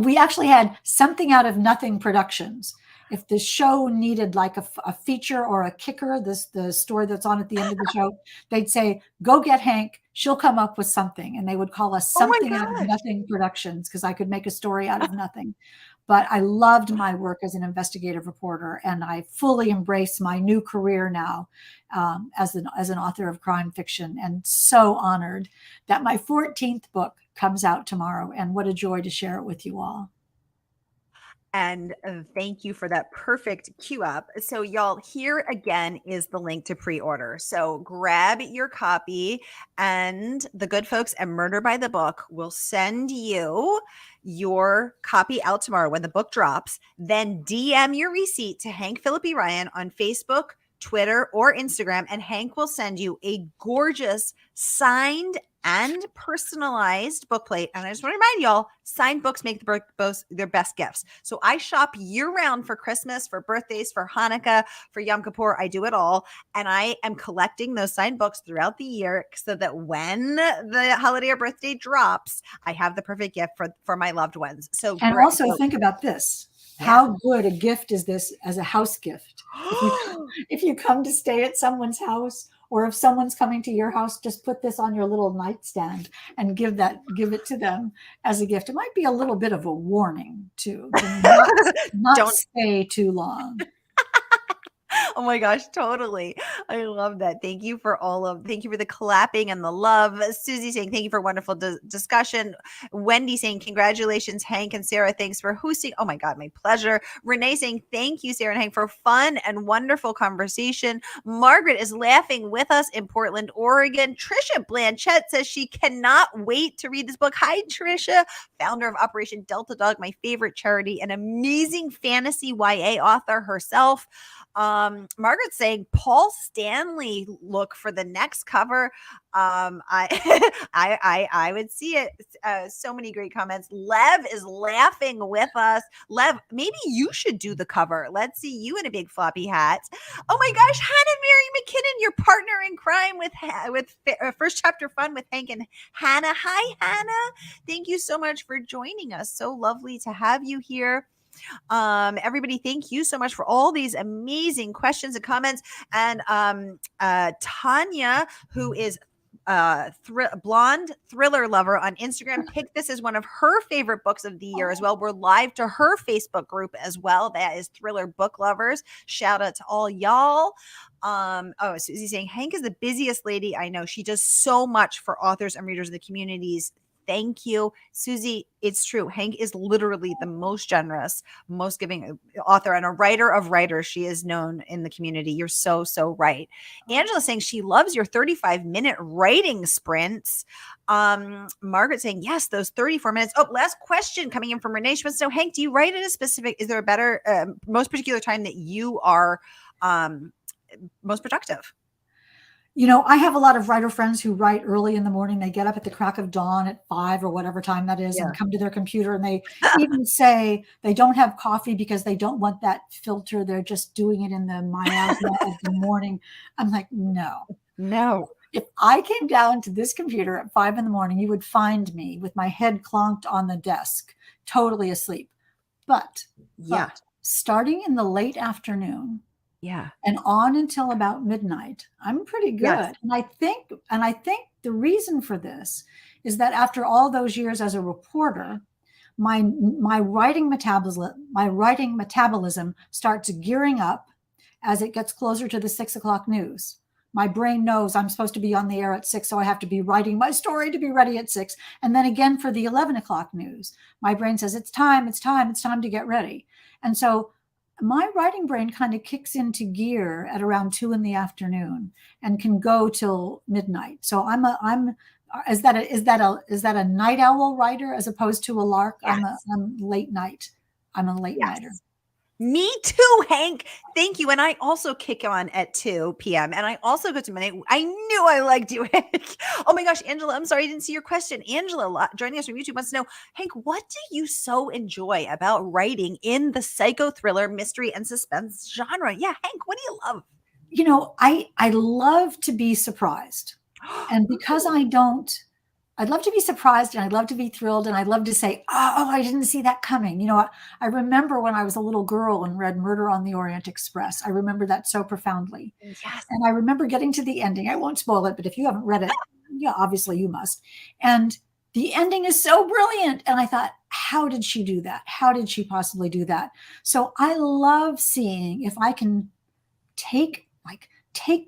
Speaker 2: we actually had Something Out of Nothing Productions. If the show needed like a feature or a kicker, the story that's on at the end of the show, they'd say, go get Hank, she'll come up with something. And they would call us Something Out of Nothing Productions because I could make a story out of nothing. But I loved my work as an investigative reporter, and I fully embrace my new career now as an author of crime fiction, and so honored that my 14th book comes out tomorrow, and what a joy to share it with you all.
Speaker 1: And thank you for that perfect cue up. So y'all, here again is the link to pre-order. So grab your copy, and the good folks at Murder by the Book will send you your copy out tomorrow when the book drops. Then DM your receipt to Hank Phillippi Ryan on Facebook, Twitter, or Instagram, and Hank will send you a gorgeous signed and personalized book plate. And I just want to remind y'all, signed books make their best gifts. So I shop year round for Christmas, for birthdays, for Hanukkah, for Yom Kippur. I do it all. And I am collecting those signed books throughout the year so that when the holiday or birthday drops, I have the perfect gift for my loved ones. So
Speaker 2: And also think about this. How good a gift is this as a house gift? If you come to stay at someone's house, or if someone's coming to your house, just put this on your little nightstand and give it to them as a gift. It might be a little bit of a warning too. Don't stay too long.
Speaker 1: Oh my gosh, totally. I love that. Thank you for the clapping and the love. Susie saying, thank you for wonderful discussion. Wendy saying, congratulations, Hank and Sara. Thanks for hosting. Oh my God, my pleasure. Renee saying, thank you, Sara and Hank, for fun and wonderful conversation. Margaret is laughing with us in Portland, Oregon. Trisha Blanchett says she cannot wait to read this book. Hi, Trisha, founder of Operation Delta Dog, my favorite charity, an amazing fantasy YA author herself. Margaret's saying Paul Stanley look for the next cover. I would see it. So many great comments. Lev is laughing with us. Lev, maybe you should do the cover. Let's see you in a big floppy hat. Oh my gosh, Hannah Mary McKinnon, your partner in crime with First Chapter Fun with Hank and Hannah. Hi, Hannah. Thank you so much for joining us. So lovely to have you here. Everybody, thank you so much for all these amazing questions and comments. And Tanya, who is blonde thriller lover on Instagram, picked this as one of her favorite books of the year as well. We're live to her Facebook group as well. That is Thriller Book Lovers. Shout out to all y'all. Susie saying Hank is the busiest lady I know. She does so much for authors and readers of the communities. Thank you, Susie. It's true. Hank is literally the most generous, most giving author and a writer of writers. She is known in the community. You're so, so right. Angela saying she loves your 35-minute writing sprints. Margaret saying, yes, those 34 minutes. Oh, last question coming in from Renee. She wants to know, Hank, do you write at a specific, is there a better, most particular time that you are most productive?
Speaker 2: You know, I have a lot of writer friends who write early in the morning. They get up at the crack of dawn at 5 or whatever time that is, and come to their computer, and they even say they don't have coffee because they don't want that filter. They're just doing it in the miasma of the morning. I'm like, no. If I came down to this computer at 5 in the morning, you would find me with my head clonked on the desk, totally asleep. But starting in the late afternoon, and on until about midnight, I'm pretty good. Yes. And I think the reason for this is that after all those years as a reporter, my writing metabolism starts gearing up as it gets closer to the 6 o'clock news. My brain knows I'm supposed to be on the air at 6, so I have to be writing my story to be ready at 6. And then again for the 11 o'clock news, my brain says, it's time to get ready. And so my writing brain kind of kicks into gear at around 2 in the afternoon and can go till midnight. So is that a night owl writer as opposed to a lark? Yes. I'm late night. I'm a late nighter.
Speaker 1: Me too, Hank. Thank you. And I also kick on at 2 p.m. And I also go to midnight. I knew I liked you, Hank. Oh my gosh, Angela, I'm sorry I didn't see your question. Angela, joining us from YouTube, wants to know, Hank, what do you so enjoy about writing in the psycho thriller, mystery, and suspense genre? Yeah, Hank, what do you love?
Speaker 2: You know, I love to be surprised. And because I'd love to be surprised, and I'd love to be thrilled, and I'd love to say, oh, I didn't see that coming. You know, I remember when I was a little girl and read Murder on the Orient Express. I remember that so profoundly. Yes. And I remember getting to the ending. I won't spoil it, but if you haven't read it, obviously you must. And the ending is so brilliant. And I thought, how did she do that? How did she possibly do that? So I love seeing if I can take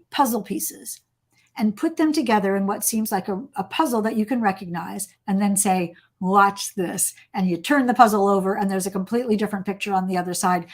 Speaker 2: puzzle pieces and put them together in what seems like a puzzle that you can recognize, and then say, watch this. And you turn the puzzle over and there's a completely different picture on the other side.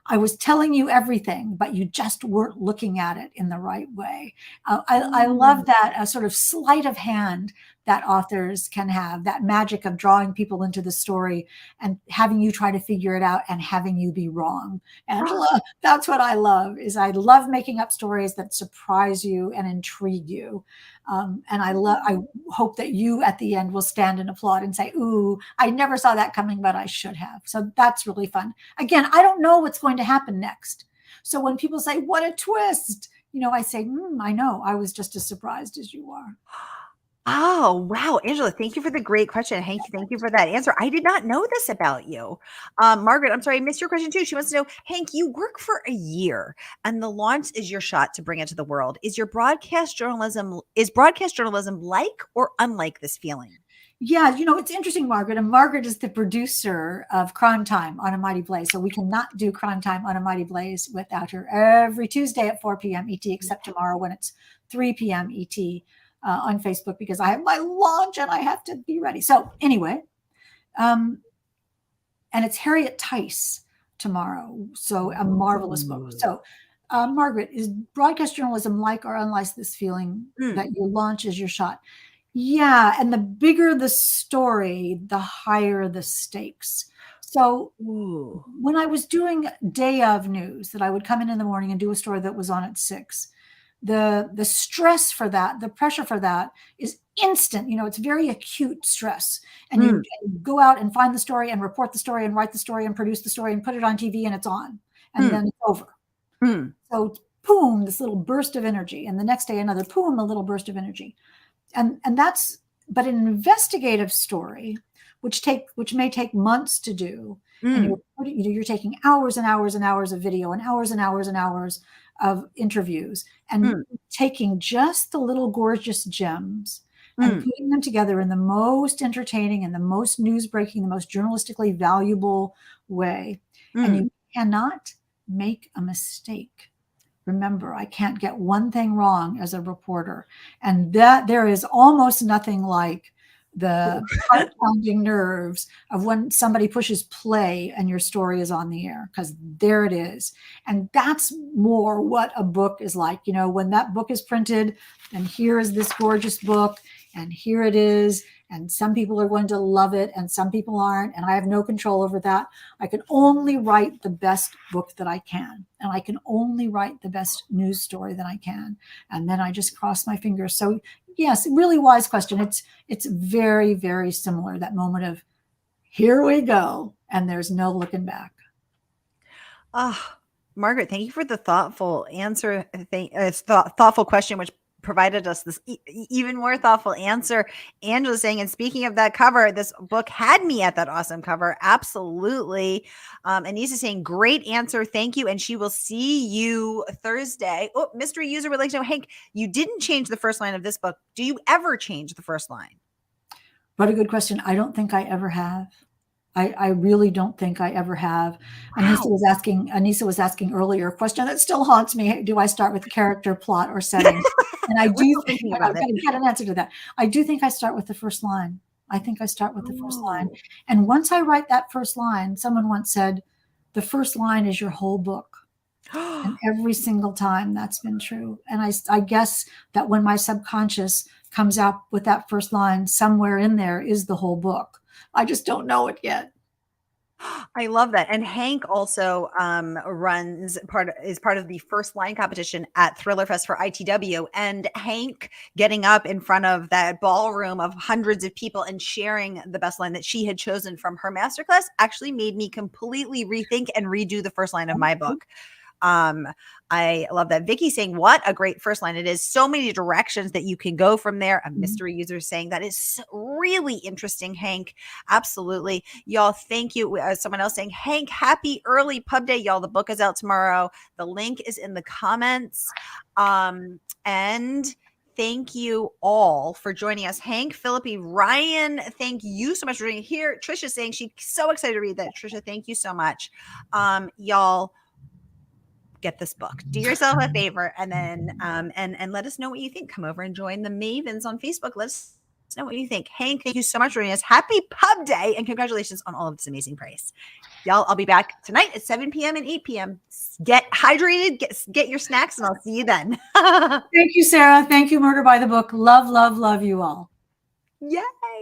Speaker 2: I was telling you everything, but you just weren't looking at it in the right way. I love that, a sort of sleight of hand that authors can have, that magic of drawing people into the story and having you try to figure it out and having you be wrong. Angela, that's what I love, is I love making up stories that surprise you and intrigue you. And I hope that you at the end will stand and applaud and say, ooh, I never saw that coming, but I should have. So that's really fun. Again, I don't know what's going to happen next. So when people say, what a twist, I say, I know. I was just as surprised as you are.
Speaker 1: Oh, wow. Angela, thank you for the great question. Hank, thank you for that answer. I did not know this about you. Margaret, I'm sorry, I missed your question too. She wants to know, Hank, you work for a year and the launch is your shot to bring it to the world. Is broadcast journalism like or unlike this feeling?
Speaker 2: Yeah, it's interesting, Margaret. And Margaret is the producer of Crime Time on A Mighty Blaze. So we cannot do Crime Time on A Mighty Blaze without her every Tuesday at 4 p.m. ET, except tomorrow when it's 3 p.m. ET on Facebook, because I have my launch and I have to be ready. So anyway, and it's Harriet Tice tomorrow. So a marvelous book. So Margaret, is broadcast journalism like or unlike this feeling that your launch is your shot? Yeah, and the bigger the story, the higher the stakes. So when I was doing day of news, that I would come in the morning and do a story that was on at 6, the stress for that, the pressure for that is instant. It's very acute stress. And you go out and find the story and report the story and write the story and produce the story and put it on TV and it's on. And then it's over. So boom, this little burst of energy. And the next day, another boom, a little burst of energy. And that's, but an investigative story, which may take months to do, and you're taking hours and hours and hours of video and hours and hours and hours of interviews, and taking just the little gorgeous gems and putting them together in the most entertaining and the most news breaking, the most journalistically valuable way. And you cannot make a mistake. Remember, I can't get one thing wrong as a reporter. And that there is almost nothing like the heart-pounding nerves of when somebody pushes play and your story is on the air, because there it is. And that's more what a book is like. When that book is printed, and here is this gorgeous book, and here it is, and some people are going to love it and some people aren't, and I have no control over that. I can only write the best book that I can, and I can only write the best news story that I can, and then I just cross my fingers. So yes, really wise question. It's very, very similar, that moment of here we go, and there's no looking back.
Speaker 1: Margaret, thank you for the thoughtful answer. Thoughtful question, which provided us this even more thoughtful answer. Angela saying, and speaking of that cover, this book had me at that awesome cover. Absolutely. Anissa saying, great answer. Thank you. And she will see you Thursday. Oh, mystery user would like to know, Hank, you didn't change the first line of this book. Do you ever change the first line?
Speaker 2: What a good question. I don't think I ever have. I really don't think I ever have. Wow. Anissa was asking earlier a question that still haunts me. Do I start with character, plot, or setting? And I do think I've got to get an answer to that. I do think I start with the first line. I think I start with the first line. And once I write that first line, someone once said, the first line is your whole book. And every single time that's been true. And I guess that when my subconscious comes out with that first line, somewhere in there is the whole book. I just don't know it yet.
Speaker 1: I love that. And Hank also is part of the first line competition at Thriller Fest for ITW. And Hank getting up in front of that ballroom of hundreds of people and sharing the best line that she had chosen from her masterclass actually made me completely rethink and redo the first line of my book. I love that. Vicky saying, what a great first line it is. So many directions that you can go from there. A mystery user saying that is really interesting, Hank. Absolutely. Y'all, thank you. Someone else saying, Hank, happy early pub day. Y'all, the book is out tomorrow. The link is in the comments. And thank you all for joining us. Hank Phillippi Ryan, thank you so much for being here. Trisha saying she's so excited to read that. Trisha, thank you so much. Y'all, get this book. Do yourself a favor, and then and let us know what you think. Come over and join the Mavens on Facebook. Let us know what you think. Hank, thank you so much for joining us. Happy pub day, and congratulations on all of this amazing price. Y'all, I'll be back tonight at 7 p.m. and 8 p.m. Get hydrated, get your snacks, and I'll see you then.
Speaker 2: Thank you, Sarah. Thank you, Murder by the Book. Love, love, love you all.
Speaker 1: Yay!